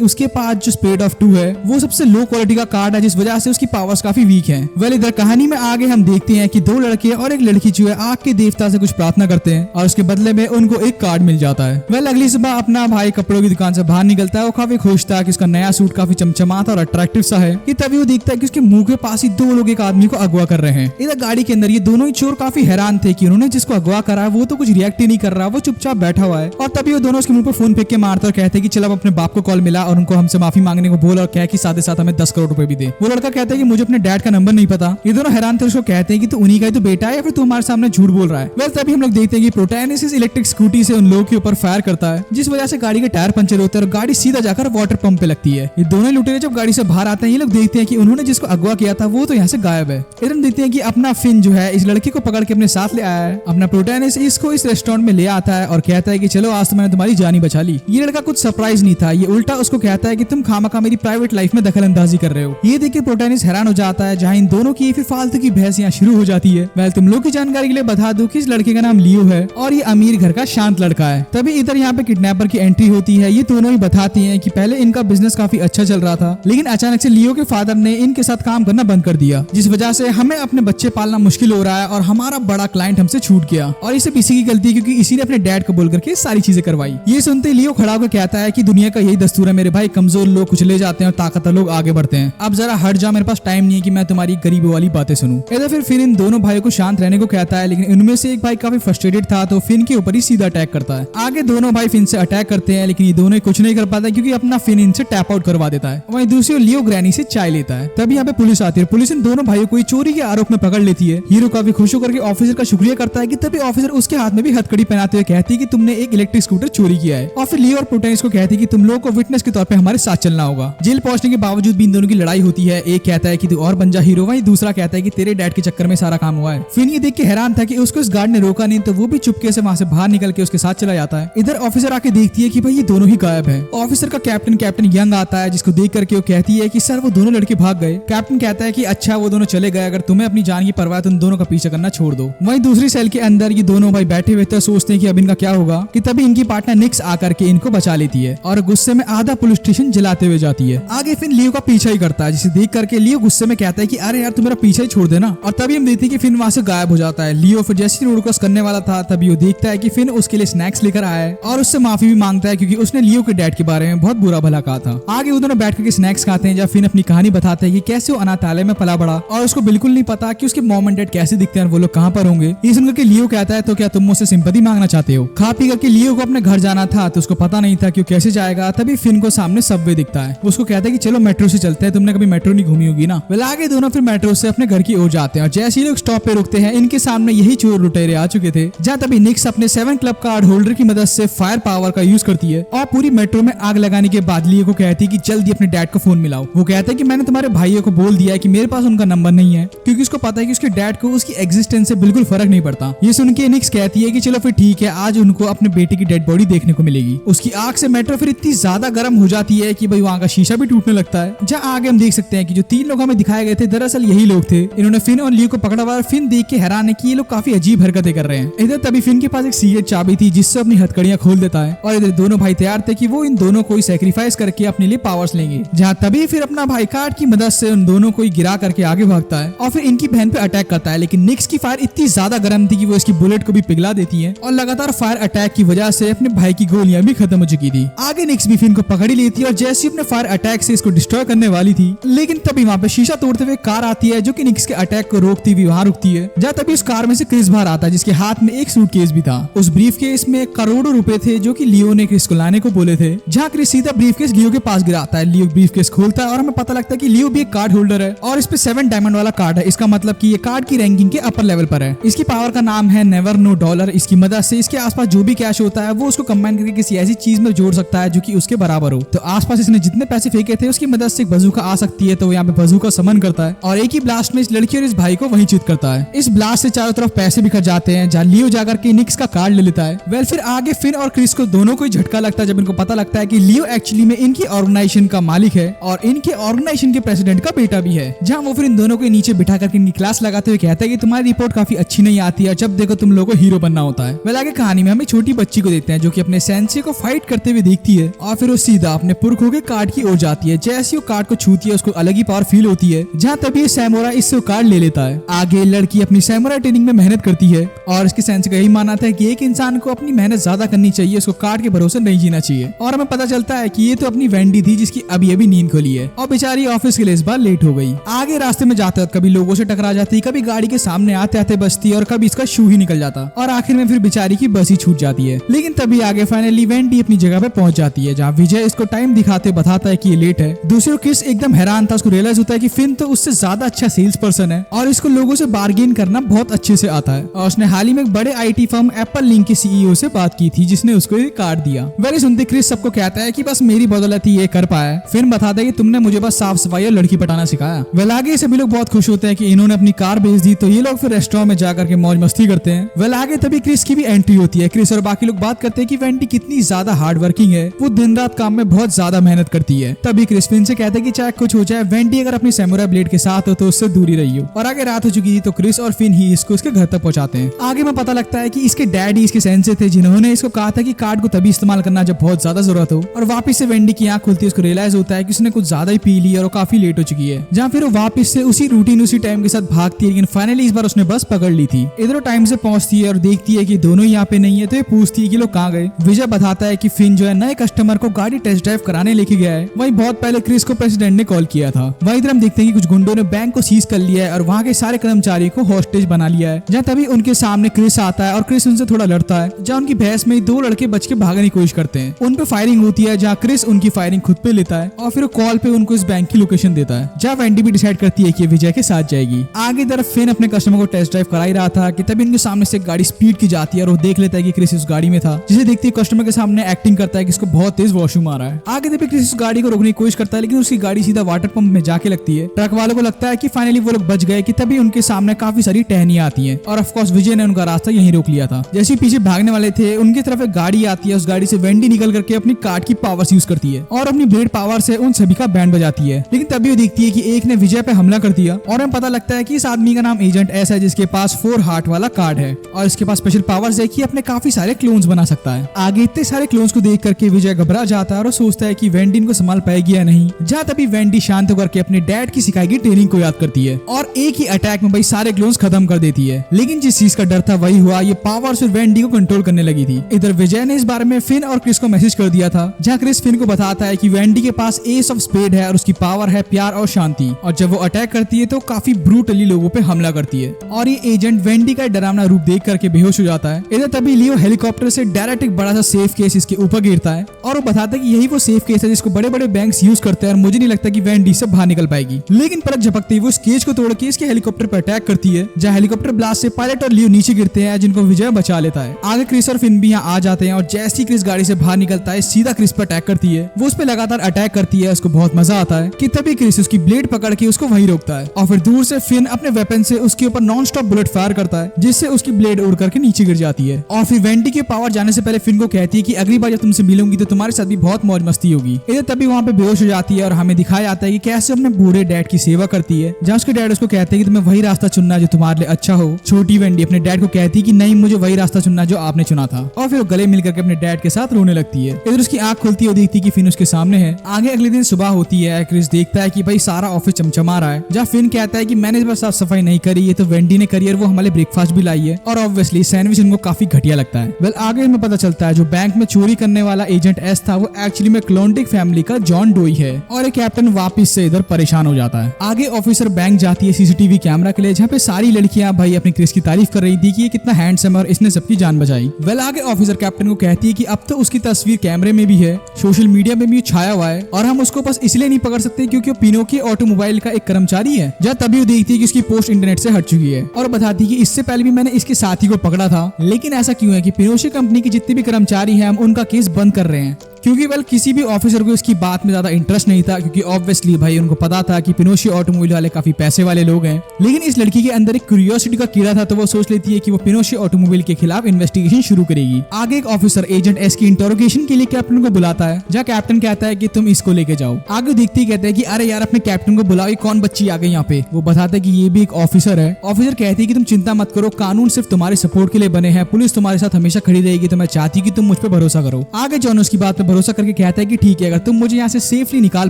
उसके पास जो स्पेड ऑफ 2 है वो सबसे लो क्वालिटी का कार्ड है, जिस वजह से उसकी पावर्स काफी वीक हैं। वेल इधर कहानी में आगे हम देखते हैं कि 2 लड़के और एक लड़की जो है आग के देवता से कुछ प्रार्थना करते हैं और उसके बदले में उनको एक कार्ड मिल जाता है। वेल अगली सुबह अपना भाई कपड़ों की दुकान से बाहर निकलता है। वो काफी खुश था कि उसका नया सूट काफी चमचमाता और अट्रैक्टिव सा है कि तभी वो देखता है कि उसके मुंह के पास ही 2 लोग एक आदमी को अगवा कर रहे हैं। इधर गाड़ी के अंदर ये दोनों ही चोर काफी हैरान थे कि उन्होंने जिसको अगवा करा है वो तो कुछ रिएक्ट ही नहीं कर रहा, वो चुपचाप बैठा हुआ है। और तभी वो दोनों उसके मुंह पर फोन फेंक के मारते और कहते हैं कि चल अब अपने बाप को कॉल मिला और उनको हमसे माफी मांगने को बोल और कह कि साथ ही साथ हमें 10 करोड़ रुपए भी दे। वो लड़का कहता है कि मुझे अपने डैड का नंबर नहीं पता। ये दोनों हैरान थे, उसको कहते हैं कि तू उन्हीं का ही तो बेटा है या फिर तू हमारे सामने झूठ बोल रहा है। वेल तभी हम लोग देखते हैं कि प्रोटैगनिस्ट इलेक्ट्रिक स्कूटी से उन लोगों के ऊपर फायर करता है, जिस वजह से गाड़ी के टायर पंचर होते हैं और गाड़ी सीधा जाकर वाटर पंप पे लगती है। ये दोनों लुटेरे जब गाड़ी से बाहर आते हैं ये लोग देखते हैं कि उन्होंने जिसको अगवा किया था वो तो यहाँ से गायब है। इधर हम देखते हैं कि अपना फिन जो है इस लड़की को पकड़ के अपने साथ ले आया है। अपना प्रोटैगनिस्ट इसको इस रेस्टोरेंट में ले आता है और कहता है कि चलो आज तो मैंने तुम्हारी जान ही बचा ली। ये लड़का कुछ सरप्राइज नहीं था, ये उल्टा उसको कहता है कि तुम खामखा मेरी प्राइवेट लाइफ में दखल अंदाजी कर रहे हो। ये देख के प्रोटैगनिस्ट हैरान हो जाता है, जहाँ इन दोनों की फिर फालतू की बहस यहाँ शुरू हो जाती है। वेल तुम लोग की जानकारी के लिए बता दूं कि इस लड़के का नाम लियो है और ये अमीर घर का शांत लड़का है। तभी इधर यहाँ पे किडनैपर की एंट्री होती है। ये दोनों ही बताती हैं कि पहले इनका बिजनेस काफी अच्छा चल रहा था, लेकिन अचानक से लियो के फादर ने इनके साथ काम करना बंद कर दिया, जिस वजह से हमें अपने बच्चे पालना मुश्किल हो रहा है और हमारा बड़ा क्लाइंट हमसे छूट गया और ये सब इसी की गलती है क्योंकि इसी ने अपने डैड को बोल करके सारी चीजें करवाई। ये सुनते लियो खड़ा होकर कहता है कि दुनिया का यही दस्तूर है मेरे भाई, कमजोर लोग कुचले जाते हैं और ताकतवर लोग आगे बढ़ते हैं। अब जरा हट जा, मेरे पास टाइम नहीं है कि मैं तुम्हारी गरीबी वाली बातें सुनूं। इधर फिर फिन इन दोनों भाइयों को शांत रहने को कहता है, लेकिन इनमें से एक भाई काफी फ्रस्ट्रेटेड था तो फिन के ऊपर ही सीधा अटैक करता है। आगे दोनों भाई फिन से अटैक करते हैं, लेकिन ये दोनों कुछ नहीं कर पाता क्योंकि अपना फिन इनसे टैप आउट करवा देता है। वहीं दूसरी ओर लियो ग्रैनी से चाय लेता है। तभी यहाँ पे पुलिस आती है। पुलिस इन दोनों भाइयों को चोरी के आरोप में पकड़ लेती है। हीरो काफी खुश होकर के ऑफिसर का शुक्रिया करता है कि तभी ऑफिसर उसके हाथ में भी हथकड़ी पहनाते हुए कहती है कि तुमने एक इलेक्ट्रिक स्कूटर चोरी किया है। और फिर लियो और प्रोटैगनिस्ट को कहती है कि तुम लोगों को विटनेस के तौर पे हमारे साथ चलना होगा। जेल पहुंचने के बावजूद भी इन दोनों की लड़ाई होती है। एक कहता है कि तू और बन जा हीरो, वहीं दूसरा कहता है कि तेरे डैड के चक्कर में सारा काम हुआ है। फिर ये देख के हैरान था कि उसको इस गार्ड ने रोका नहीं, तो वो भी चुपके से वहां से बाहर निकल के उसके साथ चला जाता है। इधर ऑफिसर आके देखती है कि भाई ये दोनों ही गायब है। ऑफिसर का कैप्टन यंग आता है, जिसको देख करके वो कहती है कि सर वो दोनों लड़के भाग गए। कैप्टन कहता है कि अच्छा वो दोनों चले गए, अगर तुम्हें अपनी जान की परवाह तो उन दोनों का पीछा करना छोड़ दो। वहीं दूसरी सेल के अंदर ये दोनों भाई बैठे हुए थे, सोचते हैं कि अब इनका क्या होगा कि तभी इनकी पार्टनर निक्स आकर के इनको बचा लेती है और गुस्से में आधा पुलिस स्टेशन जलाते हुए जाती है। आगे फिन लियो का पीछा ही करता है, जिसे देख करके लियो गुस्से में कहता है कि अरे यार तू मेरा पीछा ही छोड़ देना। और तभी हम देखते हैं कि फिन वहां से गायब हो जाता है। लियो फिर जैसे रोड क्रॉस करने वाला था तभी वो देखता है कि फिन उसके लिए स्नैक्स लेकर आया है और उससे माफी भी मांगता है क्योंकि उसने लियो के डैड के बारे में बहुत बुरा भला कहा था। आगे वो दोनों बैठ करके स्नैक्स खाते हैं, जब फिन अपनी कहानी बताते हैं कि कैसे वो अनाथालय में पला बड़ा और उसको बिल्कुल नहीं पता कि उसके मॉम एंड डैड कैसे दिखते हैं, वो लोग कहाँ पर होंगे। ये सुनकर के लियो कहता है तो क्या तुम मुझसे सिंपैथी मांगना चाहते हो। खा पी करके लियो को अपने घर जाना था तो उसको पता नहीं था कि वो कैसे जाएगा। तभी फिन को सामने सबवे दिखता है। उसको कहता है कि चलो मेट्रो से चलते हैं, तुमने कभी मेट्रो नहीं घूमी होगी ना। वेल आगे दोनों फिर मेट्रो से अपने घर की ओर जाते हैं और जैसे ही लोग स्टॉप पे रुकते हैं इनके सामने यही चोर लुटेरे आ चुके थे। जहाँ तभी निक्स अपने 7 क्लब कार्ड होल्डर की मदद से फायर पावर का यूज करती है और पूरी मेट्रो में आग लगाने के बाद लियो को कहती है कि जल्दी अपने डैड को फोन मिलाओ। वो कहता है कि मैंने तुम्हारे भाइयों को बोल दिया है कि मेरे पास उनका नंबर नहीं है, क्योंकि उसको पता है कि उसके डैड को उसकी एग्जिस्टेंस से बिल्कुल फर्क नहीं पड़ता। ये सुन के निक्स कहती है कि चलो फिर ठीक है, आज उनको अपने बेटे की डेड बॉडी देखने को मिलेगी। उसकी आग से मेट्रो फिर इतनी ज्यादा गर्म हो जाती है कि भाई वहाँ का शीशा भी टूटने लगता है। जहाँ आगे हम देख सकते हैं कि जो 3 लोग हमें दिखाए गए थे दरअसल यही लोग थे। इन्होंने फिन और लियो को पकड़ा हुआ। फिन देख के हैरान है कि ये लोग काफी अजीब हरकतें कर रहे हैं। इधर तभी फिन के पास एक सीक्रेट चाबी थी जिससे अपनी हथकड़ियां खोल देता है और इधर दोनों भाई तैयार थे कि वो इन दोनों को सैक्रिफाइस करके अपने लिए पावर्स लेंगे। जहाँ तभी फिर अपना भाई कार्ड की मदद से उन दोनों को गिरा करके आगे भागता है और फिर इनकी बहन पे अटैक करता है। लेकिन निक्स की फायर इतनी ज्यादा गर्म थी कि वो इसकी बुलेट को भी पिघला देती है और लगातार फायर अटैक की वजह से अपने भाई की गोलियां भी खत्म हो चुकी थी। आगे निक्स भी फिन को पकड़ ही लेती है और जैसे अपने फायर अटैक से इसको डिस्ट्रॉय करने वाली थी, लेकिन तभी वहाँ पे शीशा तोड़ते हुए कार आती है जो कि निक्स के अटैक को रोकती हुई वहाँ रुकती है। जहाँ तभी उस कार में से क्रिस बाहर आता है जिसके हाथ में एक सूटकेस भी था। उस ब्रीफ केस में करोड़ों रुपए थे जो कि लियो ने क्रिस को लाने को बोले थे। जहाँ क्रिस सीधा ब्रीफ केस लियो के पास गिराता है। लियो ब्रीफ केस खोलता है और हमें पता लगता है कि लियो भी एक कार्ड होल्डर है और इस पे 7 डायमंड वाला कार्ड है। इसका मतलब कि ये कार्ड की रैंकिंग के अपर लेवल पर है। इसकी पावर का नाम है नेवर नो डॉलर। इसकी मदद से इसके आसपास जो भी कैश होता है वो उसको कंबाइन करके किसी ऐसी चीज में जोड़ सकता है जो कि उसके बराबर हो। तो आसपास इसने जितने पैसे फेंके थे उसकी मदद से एक बजूका आ सकती है, तो वो यहाँ पे बजूका समन करता है और एक ही ब्लास्ट में इस लड़की और इस भाई को वहीं चित करता है। इस ब्लास्ट से चारों तरफ पैसे बिखर जाते हैं, जहाँ लियो जाकर के निक्स का कार्ड ले लेता है। वेल फिर आगे फिन और क्रिस को दोनों को ही झटका लगता है जब इनको पता लगता है कि लियो एक्चुअली में इनकी ऑर्गेनाइजेशन का मालिक है और इनके ऑर्गेनाइजेशन के प्रेसिडेंट का बेटा भी है। जहाँ वो फिर इन दोनों को नीचे बिठा करके इनकी क्लास लगाते हुए कहता है कि तुम्हारी रिपोर्ट काफी अच्छी नहीं आती है, जब देखो तुम लोगों को हीरो बनना होता है। वेल आगे कहानी में हम एक छोटी बच्ची को देखते हैं जो कि अपने सेंसे को फाइट फाइट करते हुए देखती है और फिर वो सीधा अपने पुरखों के कार्ड की ओर जाती है। जैसे वो कार्ड को छूती है उसको अलग ही पावर फील होती है, जहाँ तभी सैमुराई इससे कार्ड ले लेता है। आगे लड़की अपनी सैमुराई ट्रेनिंग में मेहनत करती है और इसके सेंस का यही मानना था कि एक इंसान को अपनी मेहनत ज्यादा करनी चाहिए, उसको कार्ड के भरोसे नहीं जीना चाहिए। और हमें पता चलता है कि ये तो अपनी वेंडी थी जिसकी अभी अभी नींद खुली है और बेचारी ऑफिस के लिए इस बार लेट हो गई। आगे रास्ते में जाते वक्त कभी लोगों से टकरा जाती, कभी गाड़ी के सामने आते आते बचती और कभी इसका शू ही निकल जाता और आखिर में फिर बेचारी की बस ही छूट जाती है। लेकिन तभी आगे फाइनली वेंडी अपनी जगह पे पहुंच जाती है, जहाँ विजय इसको टाइम दिखाते बताता है कि ये लेट है। दूसरी क्रिस एकदम हैरान था, उसको रियलाइज होता है कि फिन तो उससे ज्यादा अच्छा सेल्स पर्सन है और इसको लोगों से बार्गेन करना बहुत अच्छे से आता है। और उसने हाल ही में एक बड़े आईटी फर्म एप्पल लिंक के सीईओ से बात की थी जिसने उसको ये कार्ड दिया। वही सुनते क्रिस सबको कहता है कि बस मेरी बदौलत ही ये कर पाया। फिन बताता है कि तुमने मुझे बस साफ सफाई और लड़की पटाना सिखाया। वेल आगे सभी लोग बहुत खुश होते हैं कि इन्होंने अपनी कार भेज दी, तो ये लोग फिर रेस्टोरेंट में जाकर के मौज मस्ती करते हैं। वेल आगे तभी क्रिस की भी एंट्री होती है। क्रिस और बाकी लोग बात करते हैं कि वेंडी कितनी ज्यादा हार्ड वर्किंग है, वो दिन रात काम में बहुत ज्यादा मेहनत करती है। तभी क्रिस फिन से कहते हैं कि चाहे कुछ हो जाए, वेंडी अगर अपनी सैमुराई ब्लेड के साथ हो तो उससे दूरी रही हो। और आगे रात हो चुकी थी तो क्रिस और फिन ही इसको इसके घर तक पहुंचाते हैं। आगे में पता लगता है कि इसके डैडी इसके सेंसे थे जिन्होंने इसको कहा था कि कार्ड को तभी इस्तेमाल करना जब बहुत ज्यादा जरूरत हो। और वापस से वेंडी की आंख खुलती है, उसको रियलाइज होता है कि उसने कुछ ज्यादा ही पी ली और वो काफी लेट हो चुकी है। जहाँ फिर वो वापस से उसी रूटीन उसी टाइम के साथ भागती है, लेकिन फाइनली इस बार उसने बस पकड़ ली थी। इधर टाइम से पहुंचती है और देखती है कि दोनों यहाँ पे नहीं है, तो ये पूछती है कि लोग कहाँ गए। विजय बताता है कि फिन जो है नए कस्टमर को गाड़ी टेस्ट ड्राइव कराने लेके गया है। वहीं बहुत पहले क्रिस को प्रेसिडेंट ने कॉल किया था। वहीं इधर हम देखते हैं कि कुछ गुंडों ने बैंक को सीज कर लिया है और वहाँ के सारे कर्मचारियों को हॉस्टेज बना लिया है। जहाँ तभी उनके सामने क्रिस आता है और क्रिस उनसे थोड़ा लड़ता है। जहाँ उनकी बहस में दो लड़के बच के भागने की कोशिश करते हैं। उन पे फायरिंग होती है, जहाँ क्रिस उनकी फायरिंग खुद पे लेता है और फिर कॉल पे उनको इस बैंक की लोकेशन देता है, जहाँ वेंडी भी डिसाइड करती है कि विजय के साथ जाएगी। आगे तरफ फिन अपने कस्टमर को टेस्ट ड्राइव करा ही रहा था कि तभी उनके सामने से एक गाड़ी स्पीड की जाती है और वो देख लेता है कि क्रिस उस गाड़ी में था, जिसे देखते ही कस्टमर के सामने एक्टिंग करता है कि इसको बहुत तेज वॉशरूम आ रहा है। आगे तभी क्रिस उस गाड़ी को रोकने की कोशिश करता है, लेकिन उसकी गाड़ी सीधा वाटर पंप में जाके लगती है। ट्रक वालों को लगता है कि फाइनली वो लोग बच गए कि तभी उनके सामने काफी सारी टहनियां आती हैं और ऑफ कोर्स विजय ने उनका रास्ता यहीं रोक लिया था। जैसे ही पीछे भागने वाले थे उनकी तरफ एक गाड़ी आती है, उस गाड़ी से वेंडी निकल करके अपनी कार्ड की पावर्स यूज करती है और अपनी ब्लेड पावर से उन सभी का बैंड बजाती है। लेकिन तभी वो देखती है कि एक ने विजय पे हमला कर दिया और हमें पता लगता है कि इस आदमी का नाम एजेंट एस है, जिसके पास 4 हार्ट वाला कार्ड है और इसके पास स्पेशल पावर्स है कि अपने काफी सारे क्लोन्स बना सकता है। आगे इतने सारे क्लोन्स को देख करके विजय घबरा जाता है और सोचता है कि वेंडी इनको संभाल पाएगी या नहीं। जहाँ तभी वेंडी शांत होकर के अपने डैड की सिखाई गई ट्रेनिंग को याद करती है और एक ही अटैक में भाई सारे क्लोन्स खत्म कर देती है। लेकिन जिस चीज का डर था वही हुआ, ये पावर सिर्फ वेंडी को कंट्रोल करने लगी थी। इधर विजय ने इस बारे में फिन और क्रिस को मैसेज कर दिया था, जहाँ क्रिस फिन को बताता है कि वेंडी के पास एस ऑफ स्पेड है और उसकी पावर है प्यार और शांति, और जब वो अटैक करती है तो काफी ब्रूटली लोगों पे हमला करती है। और ये एजेंट वेंडी का डरावना रूप देख करके बेहोश हो जाता है। इधर तभी लियो हेलीकॉप्टर से डायरेक्ट एक बड़ा सा सेफ केस इसके ऊपर गिरता है और वो बताता है कि यही वो सेफ केस है जिसको बड़े बड़े बैंक्स यूज करते हैं और मुझे नहीं लगता कि वेंडी से बाहर निकल पाएगी। लेकिन पलक झपकते ही वो इस केज को तोड़ के इसके हेलीकॉप्टर पर अटैक करती है, जहाँ हेलीकॉप्टर ब्लास्ट से पायलट और लियो नीचे गिरते हैं, जिनको विजय बचा लेता है। आगे क्रिस और फिन भी यहाँ आ जाते हैं और जैसे ही क्रिस गाड़ी से बाहर निकलता है सीधा क्रिस पर अटैक करती है। वो उस पर लगातार अटैक करती है, उसको बहुत मजा आता है कि तभी क्रिस उसकी ब्लेड पकड़ के उसको वहीं रोकता है और फिर दूर से फिन अपने वेपन से उसके ऊपर नॉन स्टॉप बुलेट फायर करता है, जिससे उसकी ब्लेड उड़ करके नीचे गिर जाती है। और फिर वेंडी के पावर जाने से पहले फिन को कहती है कि अगली बार जब तुमसे मिलूंगी तो तुम्हारे साथ भी बहुत मौज मस्ती होगी। इधर तभी वहाँ पे बेहोश हो जाती है और हमें दिखाया जाता है कि कैसे अपने बूढ़े डैड की सेवा करती है, जहाँ उसके डैड उसको कहते हैं कि तुम्हें वही रास्ता चुनना जो तुम्हारे लिए अच्छा हो। छोटी वेंडी अपने डैड को कहती है कि नहीं, मुझे वही रास्ता चुनना जो आपने चुना था, और फिर वो गले मिलकर के अपने डैड के साथ रोने लगती है। इधर उसकी आंख खुलती है और देखती है कि फिन उसके सामने है। आगे अगले दिन सुबह होती है, क्रिस देखता है कि भाई सारा ऑफिस चमचमा रहा है, जहाँ फिन कहता है कि मैंने इस बार साफ सफाई नहीं करी, ये तो वेंडी ने करी और वो हमारे ब्रेकफास्ट भी लाई है, और ऑब्वियसली सैंडविच उनको काफी घटिया लगता है। वेल आगे हमें पता चलता है जो बैंक में चोरी करने वाला एजेंट एस था वो एक्चुअली में क्लोंडिक फैमिली का जॉन डोई है, और एक कैप्टन वापिस से इधर परेशान हो जाता है। आगे ऑफिसर बैंक जाती है सीसीटीवी कैमरा के लिए, जहाँ पे सारी लड़कियां भाई अपनी क्रिस की तारीफ कर रही थी कि ये कितना हैंडसम है और इसने सबकी जान बचाई। वेल आगे ऑफिसर कैप्टन को कहती है कि अब तो उसकी तस्वीर कैमरे में भी है, सोशल मीडिया में भी छाया हुआ है, और हम उसको बस इसलिए नहीं पकड़ सकते क्योंकि वो पिनोकी ऑटोमोबाइल का एक कर्मचारी है। जहाँ तभी वो देखती है कि उसकी पोस्ट इंटरनेट से हट चुकी है और बताती है कि इससे पहले भी मैंने इसके साथी को पकड़ा था, लेकिन ऐसा क्यों है कि पिनोशी कंपनी के जितने भी कर्मचारी हैं हम उनका केस बंद कर रहे हैं, क्योंकि वेल किसी भी ऑफिसर को इसकी बात में ज्यादा इंटरेस्ट नहीं था, क्योंकि ऑब्वियसली भाई उनको पता था कि पिनोशियो ऑटोमोबाइल वाले काफी पैसे वाले लोग हैं। लेकिन इस लड़की के अंदर एक क्यूरियोसिटी का कीड़ा था, तो वो सोच लेती है कि वो पिनोशियो ऑटोमोबाइल के खिलाफ इन्वेस्टिगेशन शुरू करेगी। आगे एक ऑफिसर एजेंट एस की इंटरोगेशन के लिए कैप्टन को बुलाता है, जहाँ कैप्टन कहता है कि तुम इसको लेके जाओ। आगे देखते ही कहते हैं कि अरे यार अपने कैप्टन को बुलाओ, ये कौन बच्ची आ गई यहाँ पे। वो बताता है कि ये भी एक ऑफिसर है। ऑफिसर कहती है कि तुम चिंता मत करो, कानून सिर्फ तुम्हारे सपोर्ट के लिए बने हैं, पुलिस तुम्हारे साथ हमेशा खड़ी रहेगी, तो मैं चाहती हूँ कि तुम मुझ पर भरोसा करो। आगे जॉन उसकी बात पे भरोसा करके कहता है कि ठीक है, अगर तुम मुझे यहाँ से सेफली निकाल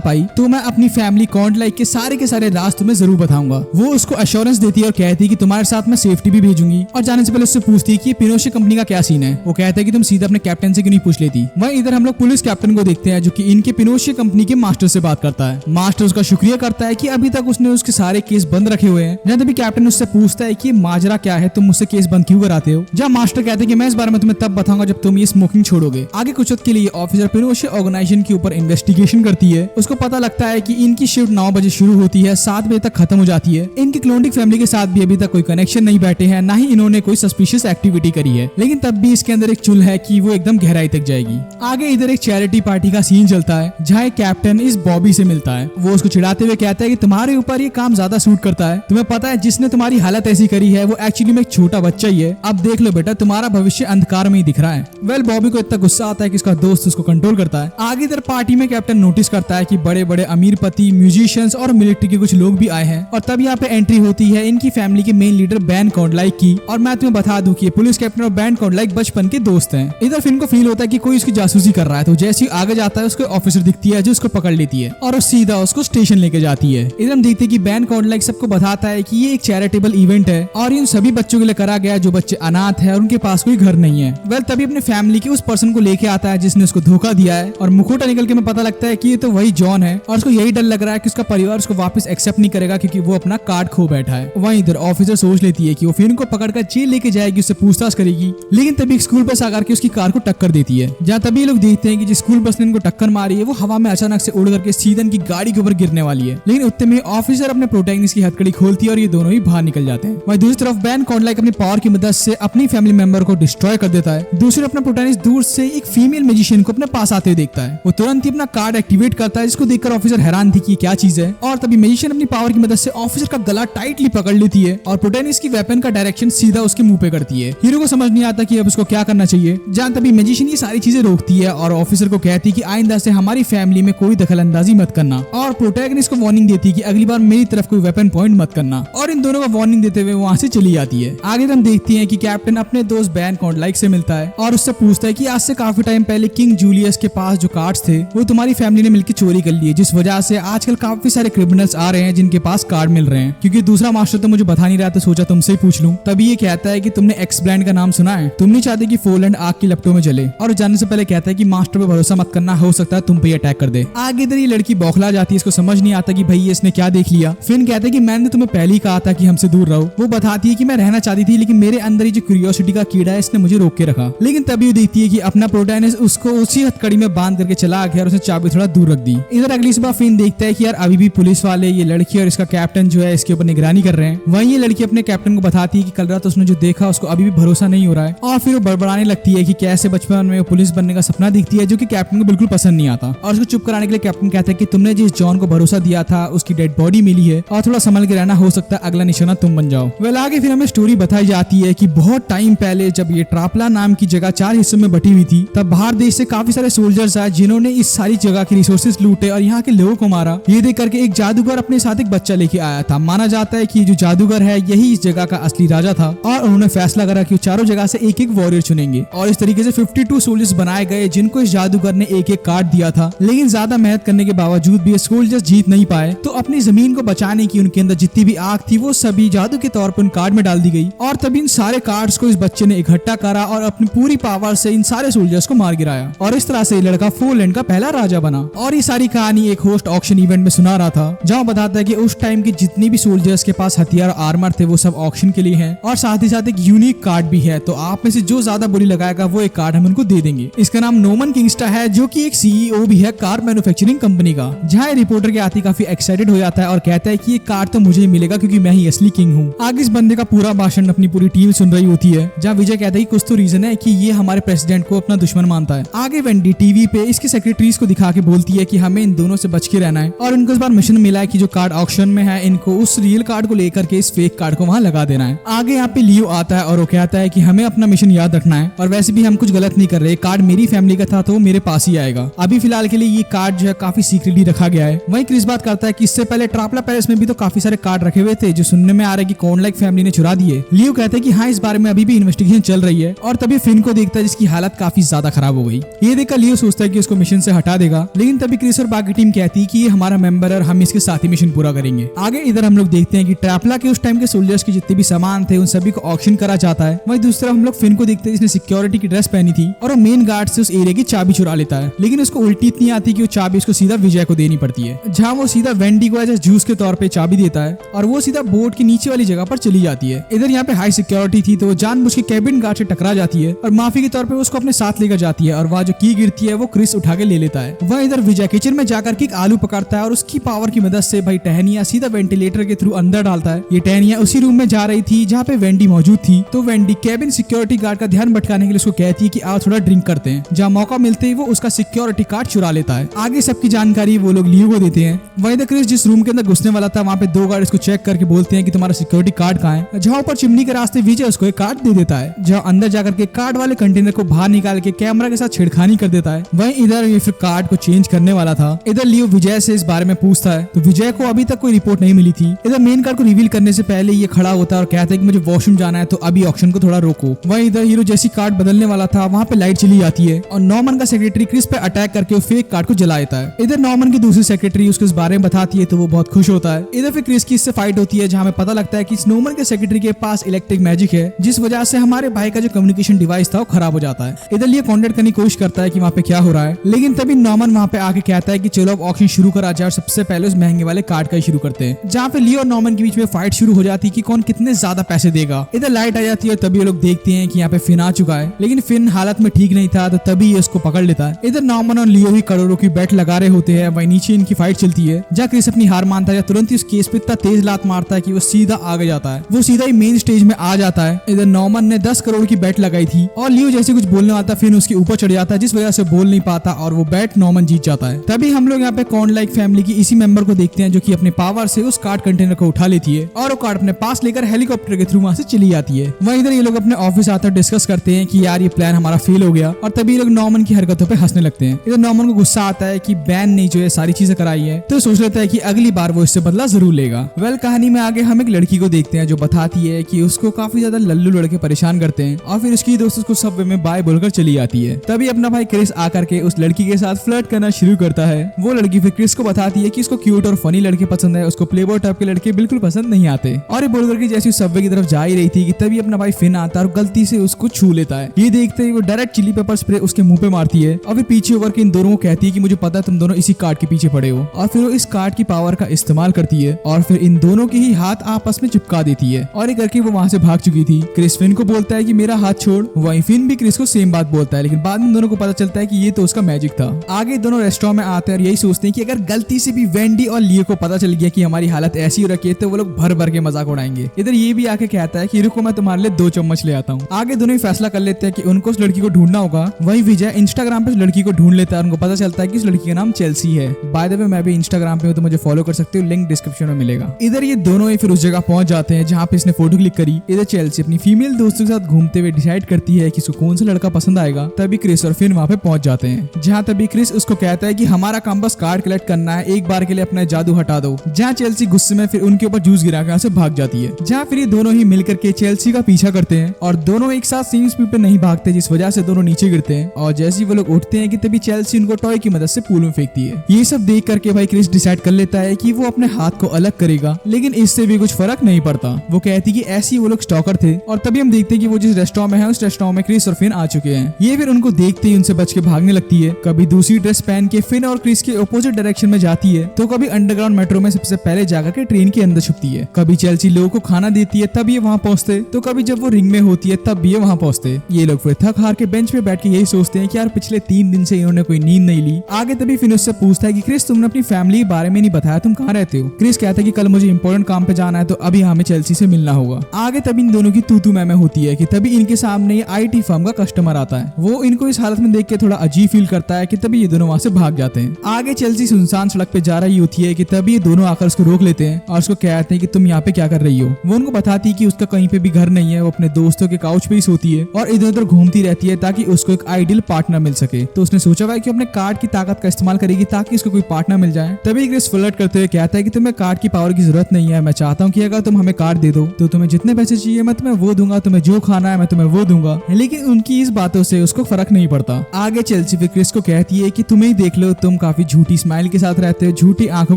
पाई तो मैं अपनी फैमिली कॉन्ड लाइक के सारे राज तुम्हें जरूर बताऊंगा। वो उसको अश्योरेंस देती है और कहती है कि तुम्हारे साथ मैं सेफ्टी भी भेजूंगी। और जाने से पहले उससे पूछती है कि पिनोशियो कंपनी का क्या सीन है। वो कहता है कि तुम सीधा अपने कैप्टन से क्यों नहीं पूछ लेती। वहीं इधर हम लोग पुलिस कैप्टन को देखते हैं, जो कि इनके पिनोशियो कंपनी के मास्टर से बात करता है। मास्टर उसका शुक्रिया करता है कि अभी तक उसने उसके सारे केस बंद रखे हुए हैं। जहाँ तभी कैप्टन उससे पूछता है कि माजरा क्या है, तुम मुझसे केस बंद क्यों कराते हो। जहाँ मास्टर कहते हैं कि मैं इस बारे में तुम्हें तब बताऊंगा जब तुम ये स्मोकिंग छोड़ोगे। आगे कुछ वक्त के लिए ऑफिसर पिनोशियो ऑर्गेनाइजेशन के ऊपर इन्वेस्टिगेशन करती है। उसको पता लगता है कि इनकी शिफ्ट 9 बजे शुरू होती है, 7 बजे तक खत्म हो जाती है। इनकी क्लोनिक फैमिली के साथ भी अभी तक कोई कनेक्शन नहीं बैठे हैं, ना ही इन्होंने कोई सस्पिशियस एक्टिविटी करी है। लेकिन तब भी इसके अंदर एक चुल है कि वो एकदम गहराई तक जाएगी। आगे इधर एक चैरिटी पार्टी का सीन चलता है, जहाँ एक कैप्टन इस बॉबी से मिलता है। वो उसको चिढ़ाते हुए कहता है कि तुम्हारे ऊपर ये काम ज्यादा सूट करता है, तुम्हें पता है जिसने तुम्हारी हालत ऐसी करी है वो एक्चुअली में एक छोटा बच्चा ही है। अब देख लो बेटा, तुम्हारा भविष्य अंधकार में ही दिख रहा है। वेल बॉबी को इतना गुस्सा आता है कि उसका दोस्त उसको कंट्रोल करता है। आगे इधर पार्टी में कैप्टन नोटिस करता है कि बड़े बड़े अमीरपति, म्यूजिशियंस और मिलिट्री के कुछ लोग भी आए हैं। और तब यहाँ पे एंट्री होती है इनकी फैमिली के मेन लीडर बैन कॉन्डलाइक की। और मैं तुम्हें बता दूं कि पुलिस कैप्टन और बैन कॉन्डलाइक बचपन के दोस्त हैं। इधर फिन को फील होता है कि कोई उसकी जासूसी कर रहा है, तो जैसे ही आगे जाता है उसको ऑफिसर दिखती है जो उसको पकड़ लेती है और सीधा उसको स्टेशन लेके जाती है। इधर हम देखते हैं कि बैन कॉन्डलाइक सबको बताता है कि ये एक चैरिटेबल इवेंट है और इन सभी बच्चों के लिए करा गया जो बच्चे अनाथ है और उनके पास कोई घर नहीं है। वेल तभी अपने फैमिली के उस पर्सन को लेके आता है जिसने उसको धोखा दिया है और मुखौटा निकल के में पता लगता है कि ये तो वही जॉन है। और उसको यही डर लग रहा है कि उसका परिवार उसको वापस एक्सेप्ट नहीं करेगा, क्योंकि वो अपना कार्ड खो बैठा है। वहीं इधर ऑफिसर सोच लेती है कि वो फिन को पकड़कर जेल लेके जाएगी, उससे पूछताछ करेगी। लेकिन तभी एक स्कूल बस आकर के उसकी कार को टक्कर देती है। जहाँ तभी लोग देखते हैं कि जिस स्कूल बस ने इनको टक्कर मारी है वो हवा में अचानक से उड़ करके सीधा इनकी गाड़ी के ऊपर गिरने वाली है। लेकिन उतने में ऑफिसर अपने प्रोटैगनिस्ट की हथकड़ी खोलती है और ये दोनों ही बाहर निकल जाते हैं। वहीं दूसरी तरफ बैन कॉन्डलाइक अपनी पावर की मदद से अपनी फैमिली मेंबर को डिस्ट्रॉय कर देता है। दूसरी अपना प्रोटैगनिस्ट दूर से एक फीमेल मैजिशियन को अपने पास आते हुए देखता है। वो तुरंत ही अपना कार्ड एक्टिवेट करता है, जिसको देखकर ऑफिसर हैरान थी कि क्या चीज है। और तभी मैजिशियन अपनी पावर की मदद से ऑफिसर का गला टाइटली पकड़ लेती है और प्रोटैगनिस्ट की वेपन का डायरेक्शन सीधा उसके मुंह पे करती है। हीरो को समझ नहीं आता कि अब उसको क्या करना चाहिए। जहाँ तभी मैजिशियन ये सारी चीजें रोकती है और ऑफिसर को कहती है कि आइंदा से हमारी फैमिली में कोई दखल अंदाजी मत करना। और प्रोटैगनिस्ट को वार्निंग देती है कि अगली बार मेरी तरफ कोई वेपन पॉइंट मत करना। और इन दोनों को वार्निंग देते हुए वहाँ से चली जाती है। आगे हम देखते हैं कि कैप्टन अपने दोस्त बैन कॉन्डलाइक से मिलता है और उससे पूछता है कि आज से काफी टाइम पहले किंग जूलियस के पास जो कार्ड्स थे वो तुम्हारी फैमिली ने मिलकर चोरी कर लिए, जिस वजह से आजकल काफी सारे क्रिमिनल्स आ रहे हैं जिनके पास कार्ड मिल रहे हैं। क्योंकि दूसरा मास्टर तो मुझे बता नहीं रहा, तो सोचा तुमसे ही पूछ लूं। तभी ये कहता है कि तुमने एक्स ब्रांड का नाम सुना है, तुम नहीं चाहते कि पोलैंड आग की लपटों में जले। और जाने से पहले कहता है कि मास्टर पे भरोसा मत करना, हो सकता है तुम पे अटैक कर दे। आगे इधर ये लड़की बौखला जाती है, इसको समझ नहीं आता कि भाई ये इसने क्या देख लिया। फिन कहते हैं कि मैंने तुम्हें पहले ही कहा था कि हमसे दूर रहो। वो बताती है कि मैं रहना चाहती थी, लेकिन मेरे अंदर ही जो क्यूरियोसिटी का कीड़ा है इसने मुझे रोक के रखा। लेकिन तभी वो देखती है कि अपना प्रोटैगनिस्ट उसको उसी हथकड़ी में बांध करके चला गया और उसने चाबी थोड़ा दूर रख दी। इधर अगली सुबह फिन देखता है कि यार अभी भी पुलिस वाले ये लड़की और इसका कैप्टन जो है इसके ऊपर निगरानी कर रहे हैं। वहीं ये लड़की अपने कैप्टन को बताती है कि कल रात उसने जो देखा उसको अभी भी भरोसा नहीं हो रहा है। और फिर वो बड़बड़ाने लगती है कि कैसे बचपन में वो पुलिस बनने का सपना दिखती है, जो कि कैप्टन को बिल्कुल पसंद नहीं आता। और उसको चुप कराने के लिए कैप्टन कहता है कि तुमने जिस जॉन को भरोसा दिया था उसकी डेड बॉडी मिली है और थोड़ा संभल के रहना, हो सकता है अगला निशाना तुम बन जाओ। वेल आगे फिर हमें स्टोरी बताई जाती है कि बहुत टाइम पहले जब ये ट्रापला नाम की जगह 4 हिस्सों में बटी हुई थी, तब बाहर देश से काफी सारे सोल्जर्स आए जिन्होंने इस सारी जगह के रिसोर्सेज लूटे और यहाँ के लोगों को मारा। ये देख करके एक जादूगर अपने साथ एक बच्चा लेके आया था। माना जाता है कि जो जादूगर है यही इस जगह का असली राजा था और उन्होंने फैसला करा कि वो चारों जगह से एक एक वॉरियर चुनेंगे। और इस तरीके से 52 सोल्जर्स बनाए गए जिनको इस जादूगर ने एक एक कार्ड दिया था। लेकिन ज्यादा मेहनत करने के बावजूद भी सोल्जर्स जीत नहीं पाए, तो अपनी जमीन को बचाने की उनके अंदर जितनी भी आग थी वो सभी जादू के तौर पर उन कार्ड में डाल दी गई। और तभी इन सारे कार्ड्स को इस बच्चे ने इकट्ठा करा और अपनी पूरी पावर से इन सारे सोल्जर्स को मार गिराया। और इस तरह से ये लड़का पोलैंड का पहला राजा बना। और ये सारी कहानी एक होस्ट ऑक्शन इवेंट में सुना रहा था, जहाँ बताता है कि उस टाइम के जितने भी सोल्जर्स के पास हथियार और आर्मर थे वो सब ऑक्शन के लिए हैं। और साथ ही साथ एक यूनिक कार्ड भी है, तो आप में से जो ज्यादा बोली लगाएगा वो एक कार्ड हम उनको दे देंगे। इसका नाम नोमन किंगस्टा है, जो कि एक सीईओ भी है कार मैन्युफैक्चरिंग कंपनी का। जहाँ रिपोर्टर के आते काफी एक्साइटेड हो जाता है और कहता है कि ये कार्ड तो मुझे ही मिलेगा क्योंकि मैं ही असली किंग हूँ। आगे इस बंदे का पूरा भाषण अपनी पूरी टीम सुन रही होती है, जहाँ विजय कहता है कि कुछ तो रीजन है कि ये हमारे प्रेसिडेंट को अपना दुश्मन मानता है। आगे वेन वेंडी टीवी पे इसकी सेक्रेटरीज को दिखा के बोलती है कि हमें इन दोनों से बच के रहना है और उनको इस बार मिशन मिला है कि जो कार्ड ऑक्शन में है इनको उस रियल कार्ड को लेकर के इस फेक कार्ड को वहाँ लगा देना है। आगे यहाँ पे लियो आता है और वो कहता है कि हमें अपना मिशन याद रखना है और वैसे भी हम कुछ गलत नहीं कर रहे, कार्ड मेरी फैमिली का था तो वो मेरे पास ही आएगा। अभी फिलहाल के लिए ये कार्ड जो है काफी सीक्रेटली रखा गया है। वहीं क्रिस बात करता है कि इससे पहले ट्रापला पैलेस में भी तो काफी सारे कार्ड रखे हुए थे जो सुनने में आ रहा है कि कॉर्नलाइक फैमिली ने चुरा दिए। लियो कहते हैं कि हाँ, इस बारे में अभी भी इन्वेस्टिगेशन चल रही है और तभी फिन को देखता है जिसकी हालत काफी ज्यादा खराब हो गई। ये देखकर लियो सोचता है कि उसको मिशन से हटा देगा, लेकिन तभी क्रिस और बाकी टीम कहती है कि ये हमारा मेंबर है और हम इसके साथ ही मिशन पूरा करेंगे। आगे इधर हम लोग देखते हैं कि ट्रापला के उस टाइम के सोल्जर्स के जितने भी सामान थे उन सभी को ऑक्शन करा जाता है। वहीं दूसरा हम लोग फिन को देखते हैं जिसने सिक्योरिटी की ड्रेस पहनी थी और वो मेन गार्ड से उस एरिया की चाबी चुरा लेता है, लेकिन उसको उल्टी इतनी आती कि वो चाबी उसको सीधा विजय को देनी पड़ती है, जहाँ वो सीधा वेंडी को एज जूस के तौर पे चाबी देता है और वो सीधा बोट की नीचे वाली जगह पर चली जाती है। इधर यहाँ पे हाई सिक्योरिटी थी तो वो जानबूझ के कैबिन गार्ड से टकरा जाती है और माफी के तौर पे उसको अपने साथ लेकर जाती है और वहाँ जो की गिरती है वो क्रिस उठा के ले लेता है। वह इधर विजय किचन में जाकर के एक आलू पकड़ता है और उसकी पावर की मदद से भाई टहनिया सीधा वेंटिलेटर के थ्रू अंदर डालता है। ये टहनिया उसी रूम में जा रही थी जहाँ पे वेंडी मौजूद थी, तो वेंडी कैबिन सिक्योरिटी गार्ड का ध्यान भटकाने के लिए उसको कहती है कि आओ थोड़ा ड्रिंक करते हैं। जहाँ मौका मिलते ही वो उसका सिक्योरिटी कार्ड चुरा लेता है। आगे सबकी जानकारी वो लोग लियो को देते हैं। वहीं क्रिस जिस रूम के अंदर घुसने वाला था वहाँ पे दो गार्ड इसको चेक करके बोलते हैं कि तुम्हारा सिक्योरिटी कार्ड कहाँ है। जहाँ ऊपर चिमनी के रास्ते विजय उसको एक कार्ड दे देता है, जहाँ अंदर जाकर के कार्ड वाले कंटेनर को बाहर निकाल के कैमरा के साथ छेड़खानी कर देता है। वहीं इधर ये फिर कार्ड को चेंज करने वाला था। इधर लियो विजय से इस बारे में पूछता है तो विजय को अभी तक कोई रिपोर्ट नहीं मिली थी। इधर मेन कार्ड को रिवील करने से पहले ये खड़ा होता है और कहता है कि मुझे वॉशरूम जाना है तो अभी ऑक्शन को थोड़ा रोको। वहीं इधर हीरो जैसी कार्ड बदलने वाला था वहाँ पे लाइट चली जाती है और नॉर्मन का सेक्रेटरी क्रिस पे अटैक करके वो फेक कार्ड को जला देता है। इधर नॉर्मन की दूसरी सेक्रेटरी उसके इस बारे में बताती है तो वो बहुत खुश होता है। इधर फिर क्रिस की इससे फाइट होती है जहाँ में पता लगता है कि इस नॉर्मन के सेक्रेटरी के पास इलेक्ट्रिक मैजिक है जिस वजह से हमारे भाई का जो कम्युनिकेशन डिवाइस था वो खराब हो जाता है। इधर ये कॉन्टेक्ट करने की कोशिश करता है कि वहाँ पे क्या हो रहा है, लेकिन तभी नॉर्मन वहाँ पे आके कहता है कि चलो अब ऑक्शन शुरू करा जाए और सबसे पहले उस महंगे वाले कार्ड का ही शुरू करते हैं। जहाँ पे लियो और नॉर्मन के बीच में फाइट शुरू हो जाती है कि कौन कितने ज्यादा पैसे देगा। इधर लाइट आ जाती है तभी वो लोग देखते हैं कि यहाँ पे फिन आ चुका है, लेकिन फिन हालत में ठीक नहीं था तो तभी ये उसको पकड़ लेता है। इधर नॉर्मन और लियो ही करोड़ों की बेट लगा रहे होते हैं। वहीं नीचे इनकी फाइट चलती है जहाँ क्रिस अपनी हार मानता है, तुरंत ही उस केस पे इतना तेज लात मारता है कि वो सीधा आगे जाता है, वो सीधा ही मेन स्टेज में आ जाता है। इधर नॉर्मन ने 10 करोड़ की बेट लगाई थी और लियो जैसे कुछ बोलने वाला था फिन उसके ऊपर चढ़ जाता है जिस वजह से बोल नहीं पाता और वो बेट नॉर्मन जीत जाता है। तभी हम लोग यहाँ पे कॉर्नलाइक फैमिली की इसी मेंबर को देखते हैं जो कि अपने पावर से उस कार्ड कंटेनर को उठा लेती है और वो कार्ड अपने पास लेकर हेलीकॉप्टर के थ्रू वहाँ से चली जाती है। वहीं इधर ये लोग अपने ऑफिस आकर डिस्कस करते हैं कि यार ये प्लान हमारा फेल हो गया और तभी लोग नॉर्मन की हरकतों पे हंसने लगते हैं। इधर नॉर्मन को गुस्सा आता है कि बैन ने जो है सारी चीजें कराई है, तो सोच लेता है कि अगली बार वो इससे बदला जरूर लेगा। वेल कहानी में आगे हम एक लड़की को देखते हैं जो बताती है कि उसको काफी ज्यादा लल्लू लड़के परेशान करते हैं और फिर उसकी दोस्त उसको सबवे में बाय बोलकर चली जाती है। तभी अपना भाई क्रिस आकर के उस लड़की के साथ फ्लर्ट करना शुरू करता है। वो लड़की फिर क्रिस को बताती है कि उसको क्यूट और फनी लड़के पसंद है, उसको प्लेबॉय टाइप के लड़के बिल्कुल पसंद नहीं आते। और ये बोलकर के जैसे सबवे की तरफ जा ही रही थी कि तभी अपना भाई फिन आता है और गलती से उसको छू लेता है। ये देखते ही वो डायरेक्ट चिली पेपर स्प्रे उसके मुंह पे मारती है और फिर पीछे होकर के इन दोनों को कहती है कि मुझे पता है तुम दोनों इसी कार्ड के पीछे पड़े हो, और फिर वो इस कार्ड की पावर का इस्तेमाल करती है और फिर इन दोनों के ही हाथ आपस में चिपका देती है और ये करके वो वहाँ से भाग चुकी थी। क्रिस फिन को बोलता है कि मेरा हाथ छोड़, वहीं फिन भी क्रिस को सेम बात बोलता है, लेकिन बाद में दोनों को पता चलता है कि ये तो उसका मैजिक था। आगे दोनों रेस्टोरेंट में आते हैं और यही सोचते हैं कि अगर गलती से भी वेंडी और लियो को पता चल गया कि हमारी हालत ऐसी हो रखी है तो वो लोग भर भर के मजाक उड़ाएंगे। इधर ये भी आके कहता है कि रुको मैं तुम्हारे लिए 2 चम्मच ले आता हूँ। आगे दोनों ही फैसला कर लेते हैं कि उनको उस लड़की को ढूंढना होगा। वहीं विजय इंस्टाग्राम पे उस लड़की को ढूंढ लेता है, उनको पता चलता है कि उस लड़की का नाम चेल्सी है। बाय द वे मैं भी इंस्टाग्राम पे हूँ तो मुझे फॉलो कर सकते हो, लिंक डिस्क्रिप्शन में मिलेगा। इधर ये दोनों ही फिर उस जगह पहुंच जाते हैं जहाँ पे इसने फोटो क्लिक करी। इधर चेल्सी अपनी फीमेल दोस्तों के साथ घूमते हुए डिसाइड करती है कि इसको कौन सा लड़का पसंद आएगा। तभी क्रिस और फिन वहाँ पे पहुंच जाते हैं जहाँ तभी क्रिस उसको कहता है कि हमारा काम बस कार्ड कलेक्ट करना है, एक बार के लिए अपना जादू हटा दो। जहाँ चेल्सी गुस्से में फिर उनके ऊपर जूस गिरा के भाग जाती है। जहाँ फिर ये दोनों ही मिलकर के चेल्सी का पीछा करते हैं और दोनों एक साथ सेम स्पीड पे नहीं भागते जिस वजह से दोनों नीचे गिरते हैं और जैसे ही वो लोग उठते हैं कि तभी चेल्सी उनको टॉय की मदद से पूल में फेंकती है। ये सब देख करके भाई क्रिस डिसाइड कर लेता है कि वो अपने हाथ को अलग करेगा, लेकिन इससे भी कुछ फर्क नहीं पड़ता। वो कहती कि ऐसी वो लोग स्टॉकर थे और तभी हम देखते हैं कि वो जिस रेस्टोरेंट में है उस रेस्टोरेंट में क्रिस और फिन आ चुके हैं। ये फिर उनको देखते ही उनसे बच के भागने लगती है। कभी दूसरी ड्रेस पहन के फिन और क्रिस के अपोजिट डायरेक्शन में जाती है तो कभी अंडरग्राउंड मेट्रो में सबसे पहले जाकर के ट्रेन के अंदर छुपती है। कभी चेल्सी लोगों को खाना देती है तब ये वहाँ पहुँचते, तो कभी जब वो रिंग में होती है तब ये वहाँ पहुँचते। ये लोग फिर थक हार के बेंच पे बैठ के यही सोचते हैं कि यार पिछले 3 दिन से इन्होंने कोई नींद नहीं ली। आगे तभी फिन उससे पूछता है कि क्रिस तुमने अपनी फैमिली के बारे में नहीं बताया, तुम कहाँ रहते हो। क्रिस कहता है कि कल मुझे इंपॉर्टेंट काम पे जाना है तो अभी हमें चेल्सी से मिलना होगा। आगे तभी इन दोनों की तू मैं होती है कि तभी इनके सामने IT फर्म का कस्टमर आता है। वो इनको इस हालत में देख देख के थोड़ा अजीब फील करता है कि तभी ये दोनों वहाँ से भाग जाते हैं। आगे चेल्सी सुनसान सड़क पे जा रही होती है कि तभी ये दोनों आकर उसको रोक लेते हैं और उसको कहते हैं कि तुम यहाँ पे क्या कर रही हो। वो उनको बताती है कि उसका कहीं पे भी घर नहीं है, वो अपने दोस्तों के काउच पे ही सोती है और इधर उधर घूमती रहती है ताकि उसको एक आइडियल पार्टनर मिल सके। तो उसने सोचा हुआ है कि अपने कार्ड की ताकत का इस्तेमाल करेगी ताकि उसको कोई पार्टनर मिल जाए। तभी क्रिस फ्लर्ट करते हुए कहता है कि तुम्हें कार्ड की पावर की जरूरत नहीं है, मैं चाहता हूँ कि अगर तुम हमें कार्ड दे दो तो तुम्हें जितने पैसे चाहिए मैं तुम्हें वो दूंगा, तुम्हें जो खाना है मैं तुम्हें वो दूंगा। लेकिन उनकी इस बातों से उसको फर्क नहीं पड़ता। आगे चेल्सी फिर क्रिस को कहती है कि तुम्हें ही देख लो, तुम काफी झूठी स्माइल के साथ रहते हो, झूठी आंखों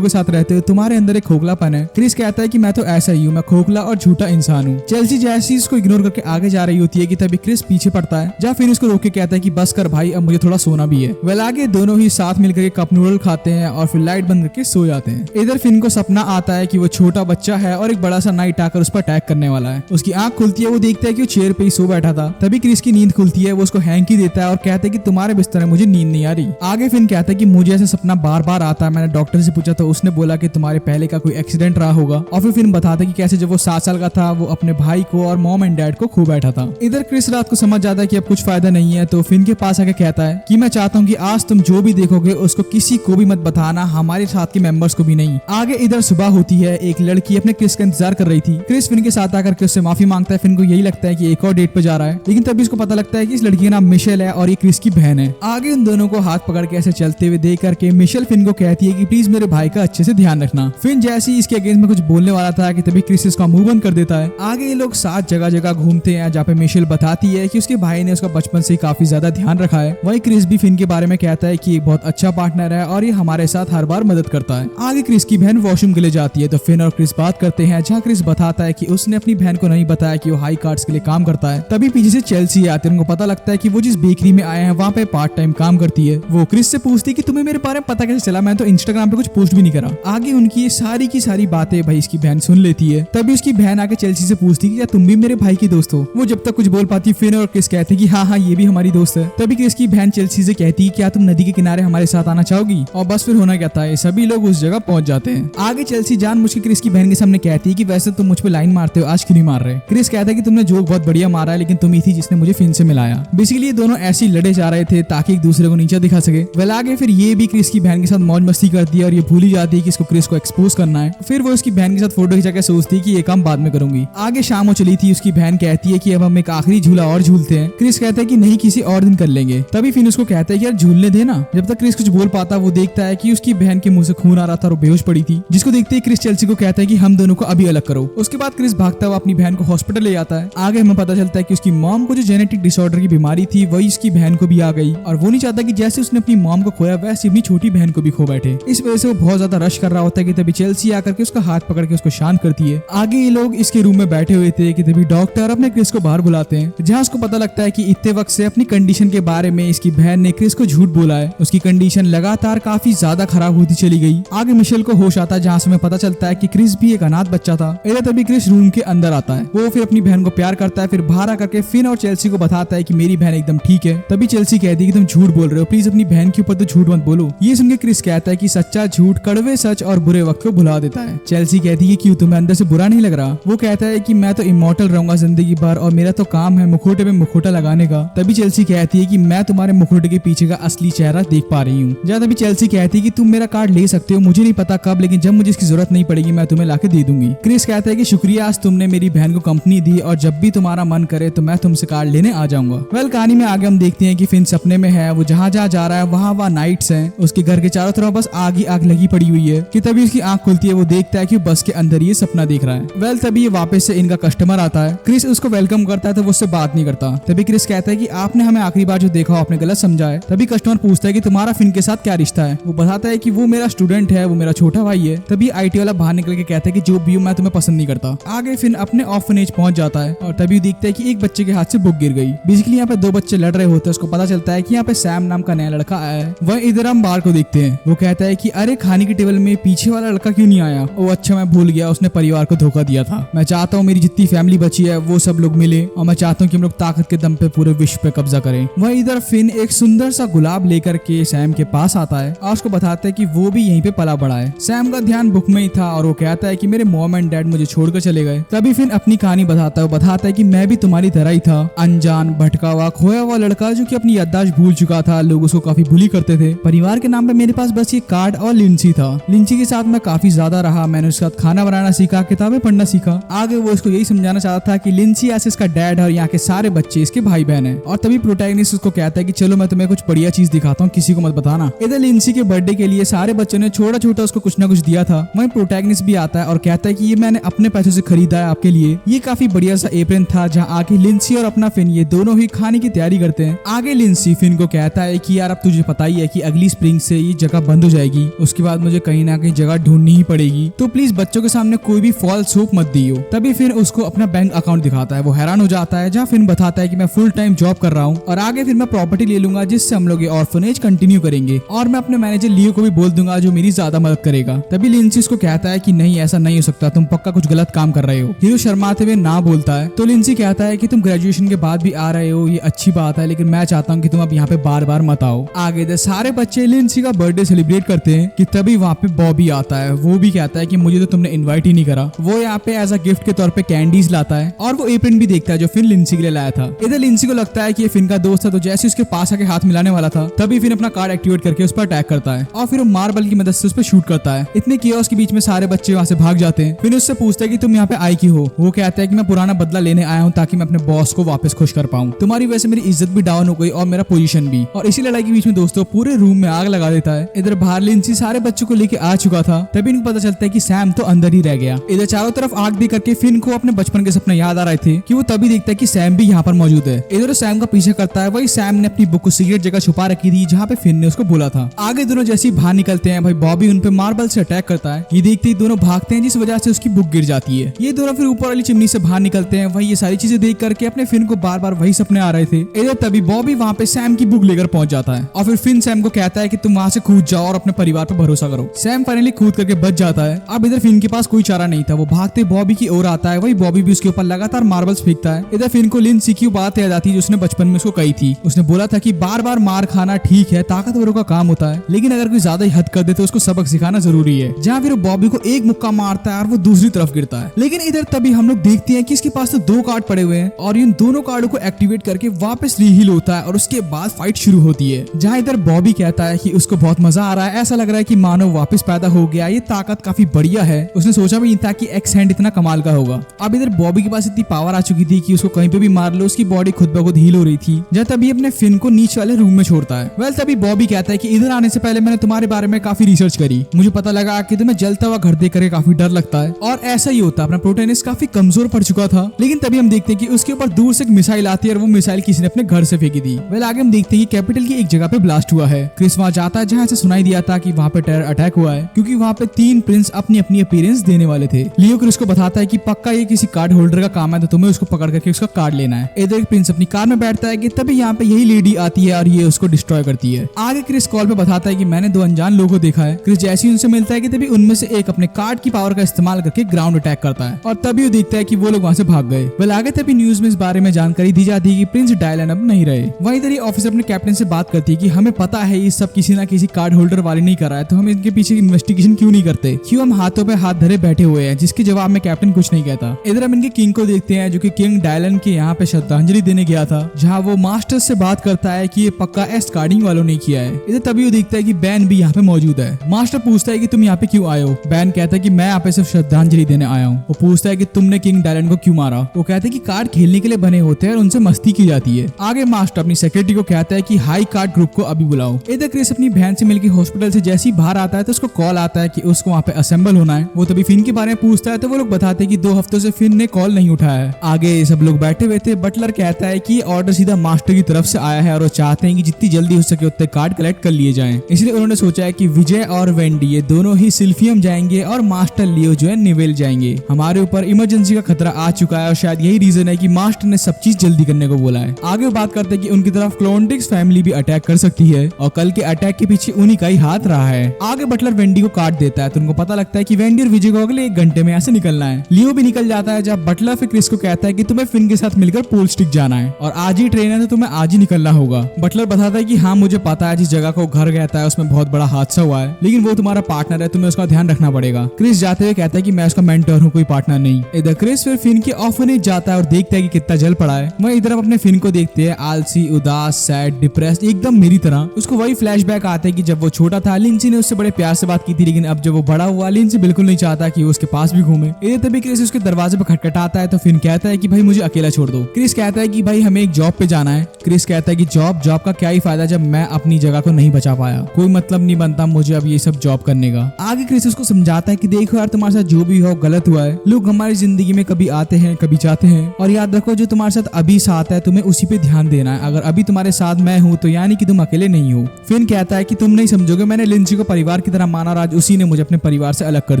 के साथ रहते हो, तुम्हारे अंदर एक खोखलापन है। क्रिस कहता है कि मैं तो ऐसा ही हूँ, मैं खोखला और झूठा इंसान हूँ। चेल्सी जैसी इसको इग्नोर करके आगे जा रही होती है कि तभी क्रिस पीछे पड़ता है, जहाँ फिन उसको रोक के कहता है कि बस कर भाई, अब मुझे थोड़ा सोना भी है। वेल आगे दोनों ही साथ मिलकर कप नूडल खाते हैं और फिर लाइट बंद करके सो जाते हैं। इधर फिन को सपना आता है कि वो छोटा बच्चा है और एक बड़ा सा नाइट आकर उस पर अटैक करने वाला है। उसकी आंख खुलती है, वो देखता है कि वो चेयर पे ही सो बैठा था। तभी क्रिस की नींद खुलती है, वो उसको हैंकी देता है और कहता है कि तुम्हारे बिस्तर में मुझे नींद नहीं आ रही। आगे फिन कहता है कि मुझे ऐसा सपना बार बार आता है, मैंने डॉक्टर से पूछा तो उसने बोला कि तुम्हारे पहले का कोई एक्सीडेंट रहा होगा। और फिर फिन बताता है कि कैसे जब वो 7 साल का था वो अपने भाई को और मॉम एंड डैड को खो बैठा था। इधर क्रिस रात को समझ जाता है कि अब कुछ फायदा नहीं है, तो फिन के पास आके कहता है कि मैं चाहता हूँ कि आज तुम जो भी देखोगे उसको किसी को भी मत बताना, हमारे साथ के मेंबर्स को भी नहीं। आगे इधर सुबह होती है, एक लड़की अपने क्रिस का इंतजार कर रही थी। क्रिस फिन के साथ आकर क्रिस से माफी मांगता है। फिन को यही लगता है कि एक और डेट पे जा रहा है, लेकिन तभी उसको पता लगता है कि इस लड़की का नाम मिशेल है और ये क्रिस की बहन है। आगे उन दोनों को हाथ पकड़ के ऐसे चलते हुए देख करके मिशेल फिन को कहती है कि प्लीज मेरे भाई का अच्छे से ध्यान रखना। फिन जैसे ही इसके अगेंस्ट में कुछ बोलने वाला था कि तभी क्रिस इसका मुंह बंद कर देता है। आगे ये लोग साथ जगह जगह घूमते हैं, जहाँ पे मिशेल बताती है कि उसके भाई ने उसका बचपन से काफी ज्यादा ध्यान रखा है। वही क्रिस भी फिन के बारे में कहता है कि एक बहुत अच्छा पार्टनर है और ये हमारे साथ हर बार मदद करता है। आगे क्रिस की बहन वॉशरूम के लिए जाती है तो फिन और क्रिस बात करते हैं, जहाँ क्रिस बताता है कि उसने अपनी बहन को नहीं बताया कि वो हाई कार्ड्स के लिए काम करता है। तभी पीछे से चेल्सी आती है, उनको पता लगता है कि वो जिस बेकरी में आए हैं वहाँ पे पार्ट टाइम काम करती है। वो क्रिस से पूछती है कि तुम्हें मेरे बारे में पता कैसे चला, मैं तो इंस्टाग्राम पे कुछ पोस्ट भी नहीं करा। आगे उनकी ये सारी की सारी बातें भाई इसकी बहन सुन लेती है। तभी उसकी बहन आके चेल्सी से पूछती है कि क्या तुम भी मेरे भाई की दोस्त हो। वो जब तक कुछ बोल पाती फिन और क्रिस कहते हैं कि हाँ ये भी हमारी दोस्त है। तभी क्रिस की बहन चेल्सी से कहती है क्या तुम नदी के किनारे हमारे साथ आना चाहोगी। और बस फिर होना क्या था, सभी लोग उस जगह पहुंच जाते हैं। आगे चेल्सी जानबूझ के क्रिस की बहन के सामने कहती है कि वैसे तुम मुझ पे लाइन मारते हो, आज क्यों नहीं मार रहे। क्रिस कहता है कि तुमने जोक बहुत बढ़िया मारा है, लेकिन तुम ही थी जिसने मुझे फिन से मिलाया। बेसिकली ये दोनों ऐसे ही लड़े जा रहे थे ताकि एक दूसरे को नीचे दिखा सके। वेल आगे फिर ये भी क्रिस की बहन के साथ मौज मस्ती करती है और ये भूल ही जाती है कि इसको क्रिस को एक्सपोज करना है। फिर वो उसकी बहन के साथ फोटो खिंचा के सोचती है कि ये काम बाद में करूंगी। आगे शाम हो चली थी, उसकी बहन कहती है कि अब हम एक आखिरी झूला और झूलते हैं। क्रिस कहता है कि नहीं किसी और दिन कर लेंगे। तभी फिन उसको कहता है कि यार झूलने देना। जब तक क्रिस कुछ बोल पाता वो देखता है कि उसकी बहन के मुंह से खून आ रहा था और बेहोश पड़ी थी, जिसको देखते ही क्रिस चेल्सी को कहता है कि हम दोनों को अभी अलग करो। उसके बाद क्रिस भागता हुआ अपनी बहन को हॉस्पिटल ले जाता है। आगे हमें पता चलता है कि उसकी मॉम को जो जेनेटिक डिसऑर्डर की बीमारी थी वही उसकी बहन को भी आ गई और वो नहीं चाहता कि जैसे उसने अपनी मॉम को खोया वैसे अपनी छोटी बहन को भी खो बैठे। इस वजह से वो बहुत ज्यादा रश कर रहा होता है कि तभी चेल्सी आकर के उसका हाथ पकड़ के उसको शांत करती है। आगे ये लोग इसके रूम में बैठे हुए थे कि तभी डॉक्टर अपने क्रिस को बाहर बुलाते हैं, जहाँ उसको पता लगता है कि इतने वक्त से अपनी कंडीशन के बारे में इसकी बहन ने क्रिस को झूठ बोला है। उसकी कंडीशन लगातार काफी ज्यादा खराब होती चली गई। आगे मिशेल को होश आता है, जहाँ से हमें पता चलता है कि क्रिस भी एक अनाथ बच्चा था। इधर तभी क्रिस रूम के अंदर आता है, वो फिर अपनी बहन को प्यार करता है। फिर बाहर आकर के फिन और चेल्सी को बताता है कि मेरी बहन एकदम ठीक है। तभी चेल्सी कहती है कि तुम झूठ बोल रहे हो, प्लीज अपनी बहन के ऊपर तो झूठ मत बोलो। ये सुनकर क्रिस कहता है कि सच्चा झूठ कड़वे सच और बुरे वक्त को भुला देता है। चेल्सी कहती है क्यों, तुम्हें अंदर से बुरा नहीं लग रहा। वो कहता है कि मैं तो इमॉर्टल रहूंगा जिंदगी भर और मेरा तो काम है मुखोटे पे मुखोटा लगाने का। तभी चेल्सी कहती है कि मैं तुम्हारे मुखोटे के पीछे का असली चेहरा देख पा रही हूँ। जहाँ तभी चेल्सी कहती है कि तुम मेरा कार्ड ले सकते हो, मुझे नहीं पता कब, लेकिन जब मुझे इसकी जरूरत नहीं पड़ेगी मैं तुम्हें लाके दे दूंगी। क्रिस कहता है कि शुक्रिया, आज तुमने मेरी बहन को कंपनी दी और जब भी तुम्हारा मन करे तो मैं तुमसे कार्ड लेने आ जाऊंगा। वेल कहानी में आगे हम देखते हैं कि फिन सपने में है, वो जहाँ जहाँ जा रहा है वहाँ नाइट्स हैं। उसके घर के चारों तरफ बस आग ही आग लगी पड़ी हुई है कि तभी उसकी आंख खुलती है, वो देखता है कि बस के अंदर ये सपना देख रहा है। वेल तभी ये वापस से इनका कस्टमर आता है। क्रिस उसको वेलकम करता है तो वो उससे बात नहीं करता। तभी क्रिस कहता है कि आपने हमें आखिरी बार जो देखा आपने गलत समझा है। तभी कस्टमर पूछता है कि तुम्हारा फिन के साथ क्या रिश्ता है। वो बताता है कि वो मेरा स्टूडेंट है, वो मेरा छोटा भाई है। तभी आईटी वाला बाहर निकल के कहता है कि जो भी हूँ मैं तुम्हें पसंद नहीं करता। आगे फिन अपने ऑर्फनेज पहुंच जाता है और तभी देखता है कि एक बच्चे के हाथ से बुक गिर गई। बेसिकली यहाँ पे 2 बच्चे लड़ रहे होते हैं। उसको पता चलता है कि यहाँ पे सैम नाम का नया लड़का आया है। वह इधर हम बार को देखते हैं। वो कहता है कि अरे खाने की टेबल में पीछे वाला लड़का क्यों नहीं आया। ओ अच्छा मैं भूल गया, उसने परिवार को धोखा दिया था। मैं चाहता हूँ मेरी जितनी फैमिली बची है वो सब लोग मिले और मैं चाहता हूँ कि हम लोग ताकत के दम पे पूरे विश्व पे कब्जा करें। वह इधर फिन एक सुंदर सा गुलाब लेकर के सैम के पास आता है और उसको बताता है कि वो भी यहीं पे पला बड़ा है। सैम का ध्यान बुक में ही था और वो कहता है कि मेरे मॉम एंड डैड मुझे छोड़कर चले गए। तभी फिन अपनी कहानी बताता है कि मैं भी तुम्हारी तरह ही था, अनजान भटका हुआ खोया हुआ लड़का जो कि अपनी याददाश्त भूल चुका था, लोग उसको काफी बुली करते थे। परिवार के नाम पे मेरे पास बस ये कार्ड और लिंसी था। लिंसी के साथ मैं काफी ज्यादा रहा, मैंने उसके साथ खाना बनाना सीखा, किताबें पढ़ना सीखा। आगे वो इसको यही समझाना चाहता था कि लिंसी ऐसे इसका डैड है और यहाँ के सारे बच्चे इसके भाई बहन है। और तभी प्रोटैगनिस्ट उसको कहता है कि चलो मैं तुम्हें कुछ बढ़िया चीज दिखाता हूँ, किसी को मत बताना। इधर लिंसी के बर्थडे के लिए सारे बच्चों ने छोटा छोटा उसको कुछ ना कुछ दिया था। वहीं प्रोटैगनिस्ट भी आता है और कहता है कि ये मैंने अपने पैसों से खरीदा है आपके लिए। ये काफी बढ़िया सा एप्रन था जहाँ आके लिंसी और अपना फिन ये दोनों ही खाने की तैयारी करते हैं। आगे लिंसी फिन को कहता है कि यार अब तुझे पता ही है कि अगली स्प्रिंग से ये जगह बंद हो जाएगी, उसके बाद मुझे कहीं ना कहीं जगह ढूंढनी ही पड़ेगी, तो प्लीज बच्चों के सामने कोई भी फॉल्स होप मत दियो। तभी फिर उसको अपना बैंक अकाउंट दिखाता है। वो हैरान हो जाता है जहाँ फिन बताता है कि मैं फुल टाइम जॉब कर रहा हूँ और आगे फिर मैं प्रॉपर्टी ले लूंगा जिससे हम लोग ये ऑर्फनेज कंटिन्यू करेंगे और मैं अपने मैनेजर लियो को भी बोल दूंगा जो मेरी ज्यादा मदद करेगा। तभी लिंसी उसको कहता है कि नहीं ऐसा नहीं हो सकता, तुम पक्का कुछ गलत काम कर रहे हो। हीरो शर्माते हुए ना बोलता है तो लिंसी कहता है कि तुम ग्रेजुएशन के बाद भी आ रहे हो, ये अच्छी बात है, लेकिन मैं चाहता हूँ कि तुम अब यहाँ पे बार बार मत आओ। आगे दे सारे बच्चे लिंसी का बर्थडे सेलिब्रेट करते हैं कि तभी वहाँ पे बॉबी आता है। वो भी कहता है कि मुझे तो तुमने इन्वाइट ही नहीं करा। वो यहाँ पे एज अ गिफ्ट के तौर पे कैंडीज लाता है और वो एप्रन भी देखता है जो फिन लिंसी के लिए लाया था। इधर लिंसी को लगता है कि ये फिन का दोस्त है, तो जैसे उसके पास आके हाथ मिलाने वाला था तभी फिन अपना कार्ड एक्टिवेट करके उस पर अटैक करता है और फिर वो मार्बल की मदद से उस पर शूट करता है। इतने कियोस्क के बीच में सारे बच्चे वहाँ से भाग जाते हैं। फिर उससे पूछता है कि तुम यहाँ पे आई क्यों हो। वो कहता है कि मैं पुराना बदला लेने आया हूँ ताकि मैं अपने बॉस को वापस खुश कर पाऊँ। तुम्हारी वजह से मेरी इज्जत भी डाउन हो गई और मेरा पोजीशन भी। और इसी लड़ाई के बीच में दोस्तों पूरे रूम में आग लगा देता है। इधर बाहर लिंसी सारे बच्चों को लेके आ चुका था। तभी इनको पता चलता है कि सैम तो अंदर ही रह गया। इधर चारों तरफ आग देख करके फिन को अपने बचपन के सपने याद आ रहे थे कि वो तभी देखता है कि सैम भी यहाँ पर मौजूद है। इधर सैम का पीछे करता है। वही सैम ने अपनी बुक को सीक्रेट जगह छुपा रखी थी जहाँ पे फिन ने उसको बोला था। आगे दोनों जैसे ही बाहर निकलते हैं भाई बॉबी उन पे मार्बल से अटैक करता है। ये देखते ही दोनों भागते हैं जिस वजह से उसकी बुक गिर जाती है। ये दोनों फिर ऊपर वाली चिमनी से बाहर निकलते हैं। वही ये सारी चीजें देख करके अपने फिन को बार बार वही सपने आ रहे थे। इधर तभी बॉबी वहाँ पे सैम की बुक लेकर पहुंच जाता है और फिर फिन सैम को कहता है कि तुम वहाँ से कूद जाओ और अपने परिवार पर भरोसा करो। सैम फाइनली कूद करके बच जाता है। अब इधर फिन के पास कोई चारा नहीं था। वो भागते बॉबी की ओर आता है। वही बॉबी भी उसके ऊपर लगातार मार्बल्स फेंकता है। इधर फिन को लिंसी की बात याद आती है जो उसने बचपन में उसको कही थी। उसने बोला था कि बार बार मार खाना ठीक है, ताकतवरों का काम होता है, लेकिन अगर कोई ज्यादा ही हद कर दे तो उसको सबक सिखाना जरूरी है। जहाँ फिर बॉबी को एक मुक्का मारता है और वो दूसरी तरफ गिरता है। लेकिन इधर तभी हम लोग देखते हैं कि इसके पास तो 2 कार्ड पड़े हुए हैं और इन दोनों कार्डों को एक्टिवेट करके वापस रीहील होता है और उसके बाद फाइट शुरू होती है। जहाँ इधर बॉबी कहता है कि उसको बहुत मजा आ रहा है, ऐसा लग रहा है कि मानव वापस पैदा हो गया, ये ताकत काफी बढ़िया है। उसने सोचा भी नहीं था कि एक्स हैंड इतना कमाल का होगा। अब इधर बॉबी के पास इतनी पावर आ चुकी थी कि उसको कहीं पे भी मार लो उसकी बॉडी खुद ब खुद हील हो रही थी। जब तभी अपने फिन को नीचे वाले रूम में छोड़ता है। वेल तभी बॉबी कहता है कि इधर आने से पहले मैंने तुम्हारे बारे में काफी रिसर्च करी, मुझे पता लगा कि तुम्हें जलता हुआ घर देख करके काफी डर लगता है और ऐसा ही होता। अपना प्रोटैगनिस्ट काफी कमजोर पड़ चुका था। लेकिन तभी हम देखते हैं कि उसके ऊपर दूर से एक मिसाइल आती है और वो मिसाइल किसी ने अपने घर से फेंकी थी। वेल आगे हम देखते हैं कि कैपिटल की एक जगह पे ब्लास्ट हुआ है। क्रिस वहाँ जाता है जहाँ से सुनाई दिया था कि वहाँ पे टेरर अटैक हुआ है क्योंकि वहाँ पे 3 प्रिंस अपनी अपनी अपीयरेंस देने वाले थे। लियो क्रिस को बताता है कि पक्का ये किसी कार्ड होल्डर का काम है, तो तुम्हें उसको पकड़ करके उसका कार्ड लेना है। इधर एक प्रिंस अपनी कार में बैठता है कि तभी यहाँ पे यही लेडी आती है और ये उसको डिस्ट्रॉय करती है। आगे क्रिस कॉल पे बताता है कि मैंने 2 अनजान लोगों को देखा है। क्रिस जैसे ही उनसे मिलता है कि तभी उनमें से एक अपने कार्ड की पावर का इस्तेमाल करके ग्राउंड अटैक करता है और तभी वो देखता है कि वो लोग वहाँ से भाग गए। वेल आगे तभी न्यूज में इस बारे में जानकारी दी जाती है कि प्रिंस डायलन अब नहीं रहे। वहीं इधर ऑफिसर अपने कैप्टन से बात करती है कि हमें पता है ये सब किसी ना किसी कार्ड होल्डर वाले नहीं कर रहा है, तो हम इनके पीछे इन्वेस्टिगेशन क्यों नहीं करते, क्यों हम हाथों पे हाथ धरे बैठे हुए हैं। जिसके जवाब में कैप्टन कुछ नहीं कहता। इधर हम इनके किंग को देखते हैं जो कि किंग डायलन के यहाँ पे श्रद्धांजलि देने गया था, जहाँ वो मास्टर से बात करता है कि ये पक्का एस्ट कार्डिंग वालों ने किया है। इधर तभी वो देखता है कि बैन भी यहाँ पे मौजूद है। मास्टर पूछता है कि तुम यहाँ पे क्यों आए हो। बैन कहता है कि मैं यहाँ पे सिर्फ श्रद्धांजलि देने आया हूँ। वो पूछता है कि तुमने किंग डायलन को क्यों मारा। वो कहते हैं कि कार्ड खेलने के लिए बने होते हैं और उनसे मस्ती की जाती है। आगे मास्टर अपनी सेक्रेटरी को कहता है कि हाई कार्ड ग्रुप को अभी बुलाओ। इधर क्रिस अपनी बहन से मिलकर हॉस्पिटल से जैसे ही बाहर आता है तो उसको कॉल आता है कि उसको वहाँ पे असेंबल होना है। वो तभी फिन के बारे में पूछता है तो वो लोग बताते हैं कि 2 हफ्तों से फिन ने कॉल नहीं उठाया है। आगे सब लोग बैठे हुए थे। बटलर कहता है कि ऑर्डर सीधा मास्टर की तरफ से आया है और वो चाहते हैं कि जितनी जल्दी हो सके उतने कार्ड कलेक्ट कर लिए जाएं। इसलिए उन्होंने सोचा है कि विजय और वेंडी ये दोनों ही सिल्फियम जाएंगे और मास्टर लियो जो है निवेल जाएंगे। हमारे ऊपर इमरजेंसी का खतरा आ चुका है और शायद यही रीजन है कि मास्टर ने सब चीज जल्दी करने को बोला है। आगे वो बात करते हैं कि उनकी तरफ क्लोनटिक्स फैमिली भी अटैक कर सकती है और कल के अटैक के पीछे उन्हीं का ही हाथ रहा है। आगे बटलर वेंडी को काट देता है तो उनको पता लगता है कि वेंडी और विजय को अगले 1 घंटे में यहाँ से निकलना है। लियो भी निकल जाता है जब बटलर फिर क्रिस को कहता है कि तुम्हें फिन के साथ मिलकर पोल स्टिक जाना है और आज ही ट्रेन है तो तुम्हें आज ही निकलना होगा। बटलर बताता है कि हाँ मुझे पता है जिस जगह को घर कहता है उसमें बहुत बड़ा हादसा हुआ है, लेकिन वो तुम्हारा पार्टनर है, तुम्हें उसका ध्यान रखना पड़ेगा। क्रिस जाते हुए कहता है कि मैं उसका मेंटर हूँ, कोई पार्टनर नहीं। इधर क्रिस फिर फिन के ऑर्फनेज जाता है और देखता है कि कितना जल पड़ा है। वहीं इधर अपने फिन को देखते हैं आलसी, उदास, सैड, डिप्रेस्ड, एकदम मेरी तरह। उसको वही फ्लैशबैक आते हैं कि जब वो छोटा था लिंसी ने उससे बड़े प्यार से बात की थी, लेकिन अब जब वो बड़ा हुआ लिंसी बिल्कुल नहीं चाहता कि वो उसके पास भी घूमे। इधर तभी क्रिस उसके दरवाजे पर खटखटाता है तो फिन कहता है कि भाई मुझे अकेला छोड़ दो। क्रिस कहता है कि भाई हमें एक जॉब पे जाना है। क्रिस कहता है कि जॉब का क्या ही फायदा जब मैं अपनी जगह को नहीं बचा पाया, कोई मतलब नहीं बनता मुझे अब ये सब जॉब करने का। आगे क्रिस उसको समझाता है कि देखो यार तुम्हारे साथ जो भी हो गलत हुआ है, लोग हमारी जिंदगी में कभी आते हैं कभी जाते हैं, और याद रखो जो तुम्हारे साथ अभी साथ है तुम्हें उसी पे ध्यान देना है। अगर अभी तुम्हारे साथ मैं हूँ तो यानी कि तुम अकेले नहीं हो। फिन कहता है कि तुम नहीं समझोगे, मैंने लिंसी को परिवार की तरह माना और आज उसी ने मुझे अपने परिवार से अलग कर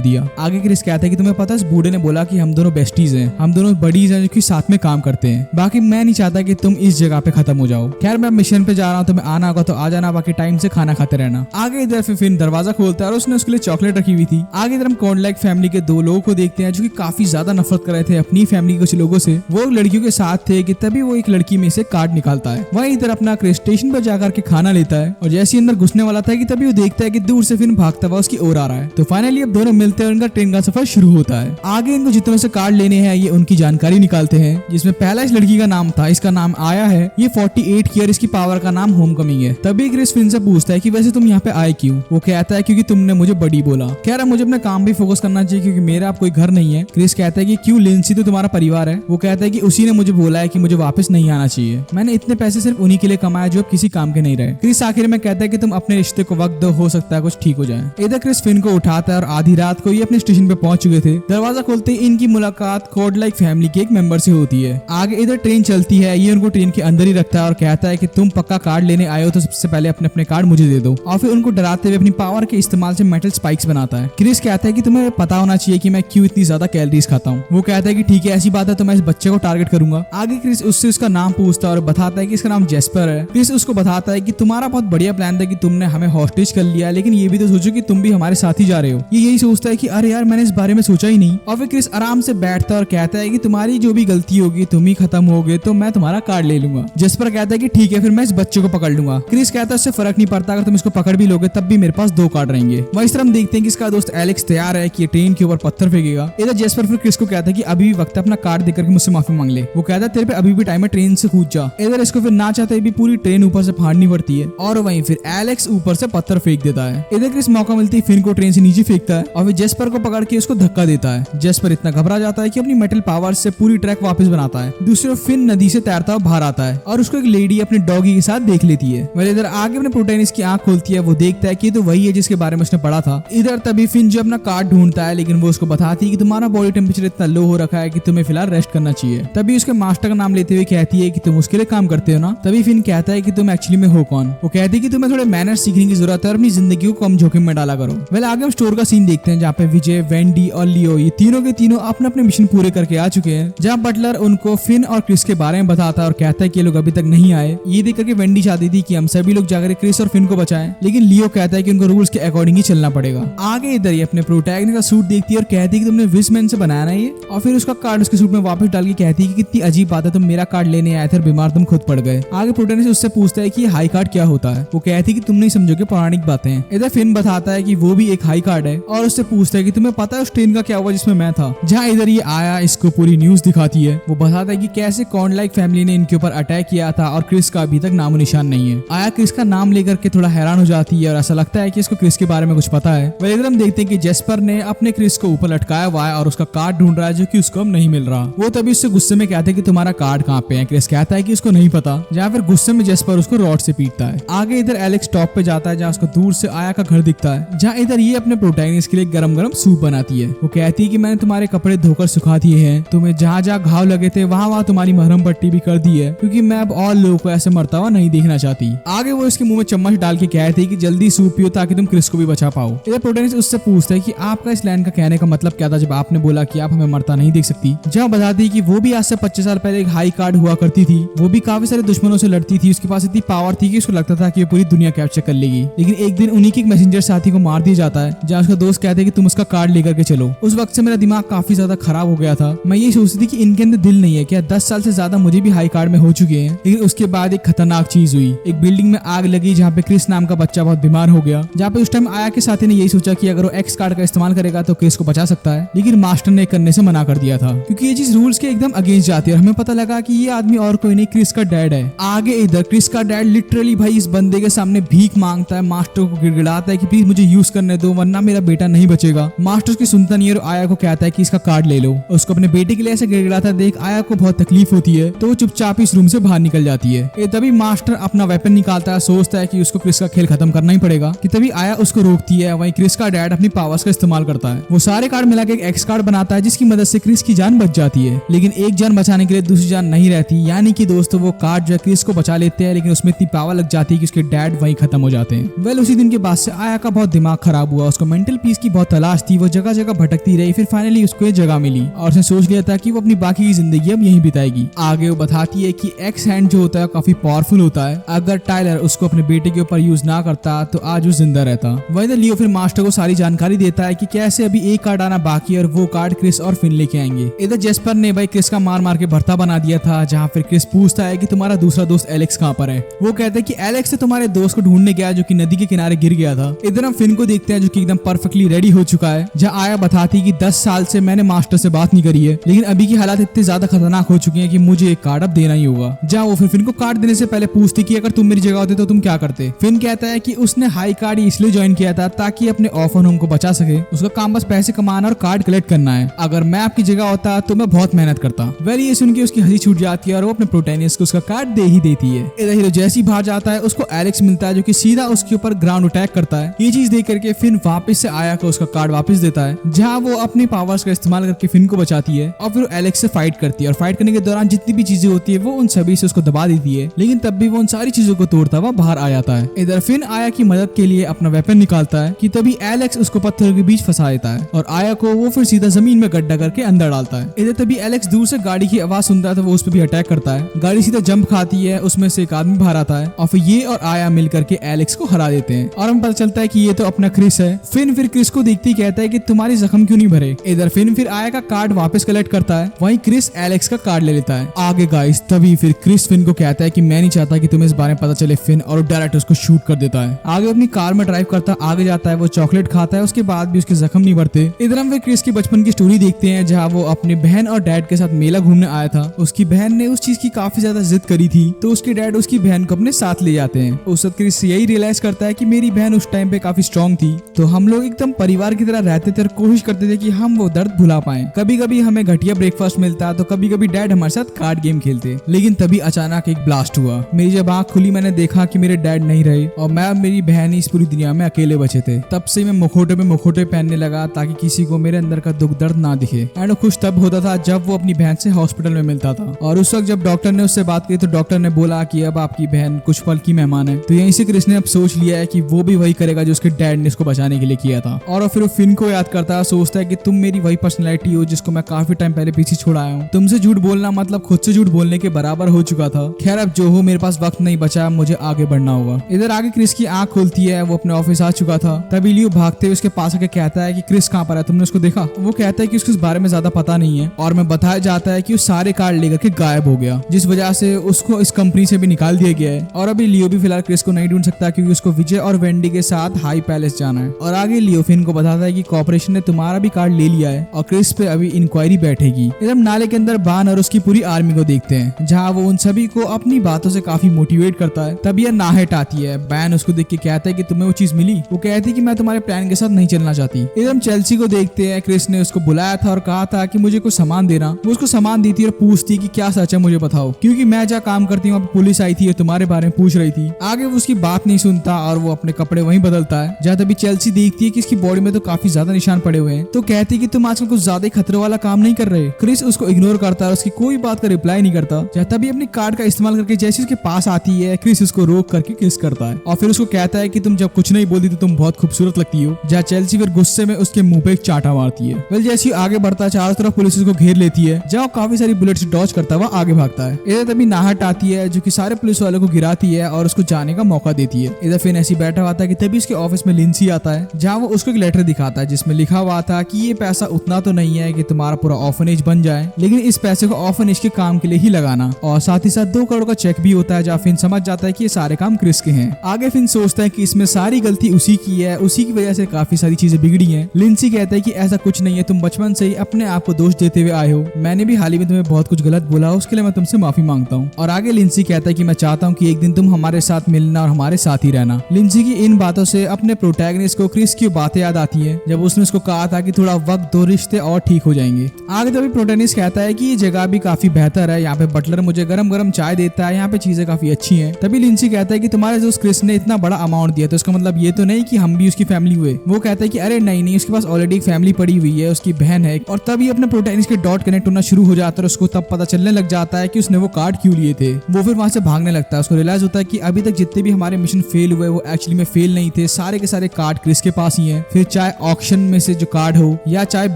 दिया। आगे क्रिस कहता है कि तुम्हें पता है इस बूढ़े ने बोला कि हम दोनों बेस्टीज हैं, हम दोनों बडीज हैं जो कि साथ में काम करते हैं। बाकी मैं नहीं चाहता कि तुम इस जगह पे खत्म हो जाओ। खैर मैं मिशन पे जा रहा हूँ, तुम्हें आना होगा तो आ जाना, बाकी टाइम से खाना खाते रहना। आगे इधर फिन दरवाजा खोलता है और उसने उसके लिए चॉकलेट रखी हुई थी। आगे इधर हम कॉर्नलाइक फैमिली के दो लोगों को देखते हैं जो कि काफी ज्यादा नफरत कर रहे थे अपनी फैमिली के कुछ लोगों से। वो लड़कियों के साथ थे कि तभी वो एक लड़की में से कार्ड निकालता है। वहीं इधर अपना स्टेशन पर जाकर के खाना लेता है और जैसे अंदर घुसने वाला था कि तभी वो देखता है कि दूर से फिन भागता हुआ उसकी ओर आ रहा है। तो फाइनली अब दोनों मिलते हैं और उनका ट्रेन का सफर शुरू होता है। आगे इनको जितने से कार्ड लेने हैं ये उनकी जानकारी निकालते हैं, जिसमें पहला इस लड़की का नाम था, इसका नाम आया है, ये 48 की और इसकी पावर का नाम होमकमिंग है। तभी क्रिस फिन से पूछता है कि वैसे तुम यहाँ पे आए क्यों? वो कहता है क्योंकि तुमने मुझे बड़ी बोला। कह रहा मुझे अपना काम भी फोकस करना चाहिए क्योंकि मेरा अब कोई घर नहीं है। क्रिस कहता है कि क्यों, लिंसी तो तुम्हारा परिवार है। वो कहता है कि उसी ने मुझे बोला है कि मुझे वापस नहीं आना चाहिए, मैंने इतने पैसे सिर्फ उन्हीं के लिए कमाया जो अब किसी काम के नहीं रहे। क्रिस आखिर में कहता है कि तुम अपने रिश्ते को वक्त दो, हो सकता है कुछ ठीक हो जाए। इधर क्रिस फिन को उठाता है और आधी रात को ये अपने स्टेशन पे पहुंच चुके थे। दरवाजा खोलते ही इनकी मुलाकात कॉर्डलाइक फैमिली के एक मेंबर से होती है। आगे इधर ट्रेन चलती है, ये उनको ट्रेन के अंदर ही रखता है और कहता है कि तुम पक्का कार्ड लेने आए हो तो सबसे पहले अपने अपने कार्ड मुझे दे दो, और फिर उनको डराते हुए अपनी पावर के इस्तेमाल से मेटल स्पाइक्स बनाता है। क्रिस कहता है कि तुम्हें पता होना चाहिए कि मैं क्यों इतनी ज्यादा कैलोरीज खाता हूँ। वो कहता है कि ठीक है ऐसी बात है तो मैं इस बच्चे को टारगेट करूंगा। आगे क्रिस उससे उसका नाम पूछता है और बताता है कि इसका नाम जेस्पर है। क्रिस उसको बताता है कि तुम्हारा बहुत बढ़िया प्लान था कि तुमने हमें हॉस्टेज कर लिया, लेकिन ये भी तो सोचो कि तुम भी हमारे साथ ही जा रहे हो। ये यही सोचता है कि अरे यार मैंने इस बारे में सोचा ही नहीं। और फिर क्रिस आराम से बैठता है और कहता है कि तुम्हारी जो भी गलती होगी तुम ही खत्म होगे तो मैं तुम्हारा कार्ड ले लूंगा। जेस्पर कहता है कि ठीक है फिर मैं इस बच्चे को पकड़ लूंगा। क्रिस कहता है उससे फर्क नहीं पड़ता, अगर तुम इसको पकड़ भी लोगे तब भी मेरे पास 2 कार्ड रहेंगे। वहीं इस तरह हम देखते हैं कि इसका दोस्त एलेक्स तैयार है कि ट्रेन के ऊपर पत्थर फेंकेगा। इधर जेस्पर फिर क्रिस को कहता है कि अभी भी वक्त है, अपना कार्ड देकर के मुझसे माफी मांग ले। वो कहता है तेरे पे अभी भी टाइम है, ट्रेन से कूद जा। इधर इसको फिर ना चाहते भी पूरी ट्रेन ऊपर से फाड़नी पड़ती है और वहीं फिर एलेक्स ऊपर से पत्थर फेंक देता है। इधर क्रिस मौका मिलते ही फिन को ट्रेन से नीचे फेंकता है और फिर जेस्पर को पकड़ के उसको धक्का देता है। जेस्पर इतना घबरा जाता है कि अपनी मेटल पावर से पूरी ट्रैक वापस बनाता है। दूसरी ओर फिन नदी से तैरता हुआ बाहर आता है और उसको एक लेडी अपने डॉगी के साथ देख लेती है। वह इधर आगे अपने प्रोटैगनिस्ट की आंख खोलती है, वो देखता है कि ये तो वही है जिसके बारे में उसने पढ़ा था। इधर तभी फिन जो अपना कार्ड ढूंढता है, लेकिन वो उसको बताती है कि तुम्हारा बॉडी टेम्परेचर इतना लो हो रखा है कि तुम्हें फिलहाल रेस्ट करना चाहिए। तभी उसके मास्टर का नाम लेते हुए कहती है कि तुम उसके लिए काम करते हो ना। तभी फिन कहता है कि तुम एक्चुअली में हो कौन। वो कहती है कि तुम्हें थोड़े मैनर्स सीखने की जरूरत है और अपनी जिंदगी को कम जोखिम में डाला करो। वेल आगे हम स्टोर का सीन देखते हैं जहाँ पे विजय, वेंडी और लियो ये तीनों के तीनों अपने अपने मिशन पूरे करके आ चुके हैं। जहाँ बटलर उनको फिन और क्रिस के बारे में बताता है और कहता है कि ये लोग अभी तक नहीं आए। ये देख करके वेंडी चाहती थी कि हम सभी लोग जाकर क्रिस और फिन को बचाएं, लेकिन लियो कहता है कि उनको रूल्स के अकॉर्डिंग ही चलना पड़ेगा। आगे इधर ये अपने प्रोटैगनिस्ट का सूट देखती है और कहती है कि तुमने विजमैन से बनाया ना ये, और फिर उसका कार्ड उसके सूट में वापस डाल के कहती है कि कितनी अजीब बात है, तुम मेरा कार्ड लेने आए थे और बीमार तुम खुद पड़ गए। आगे प्रोटैगनिस्ट उससे पूछता है कि हाई कार्ड क्या होता है। वो कहती है कि तुम नहीं समझोगे पौराणिक बातें। इधर फिन बताता है कि वो भी एक हाई कार्ड है और उससे पूछता है कि तुम्हें पता है उस ट्रेन का क्या हुआ जिसमें मैं था। जहाँ इधर ये आया इसको पूरी न्यूज दिखाती है। वो बताता है कि कैसे कॉर्नलाइक फैमिली ने इनके ऊपर अटैक किया था और क्रिस का अभी तक नामो निशान नहीं है। आया क्रिस का नाम लेकर के थोड़ा हैरान हो जाती है और ऐसा लगता है कि इसको क्रिस के बारे में कुछ पता है। वह इधर हम देखते हैं कि जेस्पर ने अपने क्रिस को ऊपर लटकाया हुआ है और उसका कार्ड ढूंढ रहा है जो कि उसको नहीं मिल रहा। वो तभी उससे गुस्से में कहते हैं कि तुम्हारा कार्ड कहाँ पे है। क्रिस कहता है कि उसको नहीं पता। जहाँ फिर गुस्से में जेस्पर उसको रॉड से पीटता है। आगे इधर एलेक्स टॉप पे जाता है जहाँ उसको दूर से आया का घर दिखता है। जहाँ इधर ये अपने प्रोटैगनिस्ट के लिए गरम गरम सूप बनाती है। वो कहती है कि मैंने तुम्हारे कपड़े धोकर सुखा दिए हैं, तुम्हें जहाँ जहाँ घाव लगे थे वहाँ तुम्हारी मरहम पट्टी भी कर दी है, क्योंकि मैं अब और लोगों को ऐसे मरता हुआ नहीं देखना चाहती। आगे वो इसके मुंह में चम्मच डाल के कहती है कि जल्दी सूप पियो ताकि तुम क्रिस को भी बचा पाओ। इधर प्रोटैगनिस्ट उससे पूछता है कि आपका इस लाइन का कहने का मतलब क्या था जब आपने बोला कि आप हमें मरता नहीं देख सकती। जहाँ बताती है कि वो भी आज से 25 साल पहले एक हाई कार्ड हुआ करती थी। वो भी काफी सारे दुश्मनों से लड़ती थी। उसके पास इतनी पावर थी कि उसको लगता था कि वो पूरी दुनिया कैप्चर कर लेगी। लेकिन एक दिन उन्हीं के मैसेंजर साथी को मार दिया जाता है। जहाँ उसका दोस्त कहते हैं कि तुम उसका कार्ड लेकर के चलो। उस वक्त से मेरा दिमाग काफी ज्यादा खराब हो गया था। मैं ये सोचती थी कि इनके अंदर दिल नहीं है क्या। 10 साल से ज्यादा मुझे भी हाई कार्ड में हो चुके हैं। लेकिन उसके बाद एक खतरनाक चीज हुई। एक बिल्डिंग में आग लगी जहाँ पे क्रिस नाम का बच्चा बहुत बीमार हो गया। जहाँ पे उस टाइम आया के साथी ने यही सोचा कि अगर वो एक्स कार्ड का इस्तेमाल करेगा तो क्रिस को बचा सकता है, लेकिन मास्टर ने करने से मना कर दिया था क्योंकि ये चीज रूल्स के एकदम अगेंस्ट जाती है। और हमें पता लगा कि ये आदमी और कोई नहीं क्रिस का डैड है। आगे इधर क्रिस का डैड लिटरली भाई इस बंदे के सामने भीख मांगता है, मास्टर को गिड़गिड़ाता है कि प्लीज मुझे यूज करने दो वरना मेरा बेटा नहीं बचेगा। मास्टर उसकी सुनता नहीं है और आया को कहता है कि इसका कार्ड ले लो। उसको अपने बेटे के लिए ऐसे गिड़गिड़ाता देख आया को बहुत तकलीफ होती है, तो वो चुपचाप इस रूम से बाहर निकल जाती है। तभी मास्टर अपना वेपन निकालता है, सोचता है कि उसको क्रिस का खेल खत्म करना ही पड़ेगा कि तभी आया उसको रोकती है। वहीं क्रिस का डैड अपनी पावर्स का इस्तेमाल करता है, वो सारे कार्ड मिला के एक एक्स कार्ड बनाता है जिसकी मदद से क्रिस की जान बच जाती है। लेकिन एक जान बचाने के लिए दूसरी जान नहीं रहती, यानी कि दोस्तों वो कार्ड जो है क्रिस को बचा लेते हैं, लेकिन उसमें इतनी पावर लग जाती है कि उसके डैड वहीं खत्म हो जाते हैं। वेल उसी दिन के बाद से आया का बहुत दिमाग खराब हुआ, उसको मेंटल पीस की बहुत तलाश थी, वो जगह जगह भटकती रही, फिर फाइनली उसको ये जगह मिली और उसने सोच लिया था कि वो अपनी बाकी की जिंदगी अब यहीं बिताएगी। आगे वो बताती है कि एक्स हैंड जो होता है काफी पावरफुल होता है, अगर टाइलर उसको अपने बेटे के ऊपर यूज ना करता तो आज वो जिंदा रहता। वहीं लियो फिर मास्टर को सारी जानकारी देता है कि कैसे अभी एक कार्ड आना बाकी है और वो कार्ड क्रिस और फिन लेके आएंगे। इधर जेस्पर ने भाई क्रिस का मार मार के भरता बना दिया था, जहाँ फिर क्रिस पूछता है कि तुम्हारा दूसरा दोस्त एलेक्स कहाँ पर है। वो कहते हैं कि एलेक्स से तुम्हारे दोस्त को ढूंढने गया जो कि नदी के किनारे गिर गया था। इधर हम फिन को देखते हैं जो कि एकदम परफेक्टली रेडी हो चुका है, जहाँ आया बताती कि 10 साल से मैंने मास्टर से बात नहीं करी है, लेकिन अभी की हालात इतने ज्यादा खतरनाक हो चुके हैं कि मुझे एक कार्ड अब देना ही होगा। जहाँ वो फिर फिन को कार्ड देने से पहले पूछती कि अगर तुम मेरी जगह होते तो तुम क्या करते। फिन कहता है कि उसने हाई कार्ड इसलिए ज्वाइन किया था ताकि अपने ऑफर होम को बचा सके, उसका काम बस पैसे कमाना और कार्ड कलेक्ट करना है। अगर मैं आपकी जगह होता तो मैं बहुत मेहनत करता। वेल ये सुन के उसकी हंसी छूट जाती है और वो अपने प्रोटेनियस को उसका कार्ड दे ही देती है। इधर हीरो जैसे ही बाहर जाता है उसको एलेक्स मिलता है जो कि सीधा उसके ऊपर ग्राउंड अटैक करता है। ये चीज देख करके फिन वापस से आया को उसका कार्ड वापस देता है, जहाँ वो अपनी पावर्स का इस्तेमाल करके फिन को बचाती है और फिर एलेक्स से फाइट करती है और फाइट करने के दौरान जितनी भी चीजें होती है वो उन सभी से उसको दबा देती है, लेकिन तब भी वो उन सारी चीजों को तोड़ता हुआ बाहर आ जाता है। इधर फिन आया की मदद के लिए अपना वेपन निकालता है कि तभी एलेक्स उसको पत्थरों के बीच फंसा देता है और आया को वो फिर सीधा जमीन में गड्ढा करके अंदर डालता है। इधर तभी एलेक्स दूर से गाड़ी की आवाज सुनता है तो वो उस पर भी अटैक करता है। गाड़ी सीधा जंप खाती है, उसमें से एक आदमी बाहर आता है और फिर ये और आया मिल करके एलेक्स को हरा देते हैं और हमें पता चलता है कि ये तो अपना क्रिस है। फिन फिर क्रिस को देखते ही कहता है कि तुम्हारी जख्म क्यों नहीं भरे। इधर फिन फिर आया का कार्ड वापस कलेक्ट करता है, वहीं क्रिस एलेक्स का कार्ड ले लेता है। आगे गाइस तभी फिर क्रिस फिन को कहता है कि मैं नहीं चाहता कि तुम्हें इस बारे में पता चले फिन, और डायरेक्ट उसको शूट कर देता है। आगे अपनी कार में ड्राइव करता आगे जाता है, वो चॉकलेट खाता है, उसके बाद भी उसके जख्म नहीं भरते। इधर हम फिर क्रिस की बचपन की स्टोरी देखते हैं, जहाँ वो अपने बहन और डैड के साथ मेला घूमने आया था। उसकी बहन ने उस चीज की काफी ज्यादा जिद करी थी, तो उसके डैड उसकी बहन को अपने साथ ले जाते हैं। उस वक्त क्रिस यही रियलाइज करता है कि मेरी बहन उस टाइम पे काफी स्ट्रॉन्ग थी, तो हम लोग एकदम परिवार की तरह रहते थे और कोशिश करते थे कि हम वो दर्द भुला पाएं। कभी कभी हमें घटिया ब्रेकफास्ट मिलता तो कभी कभी डैड हमारे साथ कार्ड गेम खेलते, लेकिन तभी अचानक एक ब्लास्ट हुआ। मेरी जब आंख खुली मैंने देखा कि मेरे डैड नहीं रहे और मैं और मेरी बहन इस पूरी दुनिया में अकेले बचे थे। तब से मैं मुखौटे पे मुखौटे पहनने लगा ताकि किसी को मेरे अंदर का दुख दर्द ना दिखे। एंड खुश तब होता था जब वो अपनी बहन से हॉस्पिटल में मिलता था, और उस वक्त जब डॉक्टर ने उससे बात की तो डॉक्टर ने बोला कि अब आपकी बहन कुछ पल की मेहमान है। तो यहीं से क्रिस ने अब सोच लिया है कि वो भी वही करेगा जो उसके डैड ने इसको बचाने के लिए किया था। और फिर वो फिन को याद करता है, सोचता है कि तुम मेरी वही पर्सनैलिटी हो जिसको मैं काफी टाइम पहले पीछे छोड़ आया हूँ। तुमसे झूठ बोलना मतलब खुद से झूठ बोलने के बराबर हो चुका था। खैर अब जो हो, मेरे पास वक्त नहीं बचा, मुझे आगे बढ़ना होगा। इधर आगे क्रिस की आंख खुलती है, वो अपने ऑफिस आ चुका था। तभी लियो भागते हुए उसके पास आके कहता है कि क्रिस कहाँ पर है, तुमने उसको देखा? वो कहता है कि उसके इस बारे में ज्यादा पता नहीं है, और मैं बताया जाता है कि वो सारे कार्ड लेकर के गायब हो गया, जिस वजह से उसको इस कंपनी से भी निकाल दिया गया है। और अभी लियो भी फिलहाल क्रिस को नहीं ढूंढ सकता क्योंकि उसको विजय और वेंडी के साथ हाई पैलेस जाना है। और आगे लियो फिन को बताता है कि कॉर्पोरेशन ने तुम्हारा भी कार्ड ले लिया है और क्रिस पे अभी इंक्वायरी बैठेगी। इधर नाले के अंदर बान और उसकी पूरी आर्मी को देखते हैं, जहाँ वो उन सभी को अपनी बातों से काफी मोटिवेट करता है। तभी यह नाहट आती है। बैन उसको देख के कहता है कि तुम्हें वो चीज मिली? वो कहती है कि मैं तुम्हारे प्लान के साथ नहीं चलना चाहती। इधर हम चेल्सी को देखते हैं। क्रिस ने उसको बुलाया था और कहा था कि मुझे कुछ सामान देना। वो उसको सामान देती और पूछती कि क्या सच है मुझे बताओ, क्योंकि मैं जहाँ काम करती हूँ पुलिस आई थी और तुम्हारे बारे में पूछ रही थी। आगे वो उसकी बात नहीं सुनता और वो अपने कपड़े वहीं बदलता है। जहाँ तभी चेल्सी देखती है कि इसकी बॉडी में तो काफी ज्यादा निशान पड़े हुए हैं, तो कहती है कि तुम आजकल कुछ ज्यादा खतरे वाला काम नहीं कर रहे। क्रिस उसको इग्नोर करता है, उसकी कोई बात का रिप्लाई नहीं करता। जहाँ तभी अपनी कार्ड का इस्तेमाल करके जैसे उसके पास आती है, क्रिस उसको रोक करके किस करता है और फिर उसको कहता है कि तुम जब कुछ नहीं बोलती तो तुम बहुत खूबसूरत लगती हो। जहाँ चेल्सी फिर गुस्से में उसके मुंह पे एक चाटा मारती है। वेल जैसे ही आगे बढ़ता है चारों तरफ पुलिस उसको घेर लेती है, जहाँ काफी सारी बुलेट्स डॉज करता हुआ आगे भागता है। इधर तभी नाहट आती है जो कि सारे पुलिस वालों को गिराती है और उसको जाने का मौका देती है। इधर फिर ऐसी बैठा हुआ था कि तभी उसके ऑफिस में लिंसी आता है, जहाँ वो उसको एक लेटर दिखाता है जिसमें लिखा हुआ था कि ये पैसा उतना तो नहीं है कि तुम्हारा पूरा ऑर्फनेज बन जाए, लेकिन इस पैसे को ऑर्फनेज के काम के लिए ही लगाना। और साथ ही साथ 2 करोड़ का चेक भी होता है, जहाँ फिन समझ जाता है कि ये सारे काम क्रिस के हैं। आगे फिन सोचता है कि इसमें सारी गलती उसी की है, उसी की वजह से काफी सारी चीजें बिगड़ी हैं। लिंसी कहता है कि ऐसा कुछ नहीं है, तुम बचपन से ही अपने आप को दोष देते हुए आए हो। मैंने भी हाल ही में तुम्हें बहुत कुछ गलत बोला, उसके लिए मैं तुमसे माफी मांगता हूँ। और आगे आगे लिंसी कहता है कि मैं चाहता हूँ कि एक दिन तुम हमारे साथ मिलना और हमारे साथ ही रहना। लिंसी की इन बातों से अपने प्रोटैगनिस्ट को क्रिस की बातें याद आती है, जब उसने उसको कहा था कि थोड़ा वक्त दो, रिश्ते और ठीक हो जाएंगे। आगे तभी प्रोटैगनिस्ट कहता है कि ये जगह भी काफी बेहतर है, यहाँ पे बटलर मुझे गरम गरम चाय देता है, यहाँ पे चीजें काफी अच्छी हैं। तभी लिंसी कहता है कि तुम्हारे दोस्त क्रिस ने इतना बड़ा अमाउंट दिया तो इसका मतलब ये तो नहीं कि हम भी उसकी फैमिली हुए। वो कहता है कि अरे नहीं, उसके पास ऑलरेडी एक फैमिली पड़ी हुई है, उसकी बहन है। और तभी अपने प्रोटैगनिस्ट के डॉट कनेक्ट होना शुरू हो जाता है और उसको तब पता चलने लग जाता है कि उसने वो कार्ड क्यों लिए थे। वो फिर वहां से भागने लगता है। उसको रियलाइज होता है कि अभी तक जितने भी हमारे मिशन फेल हुए वो एक्चुअली में फेल नहीं थे, सारे के सारे कार्ड क्रिस के पास ही हैं। फिर चाहे ऑक्शन में से जो कार्ड हो या चाहे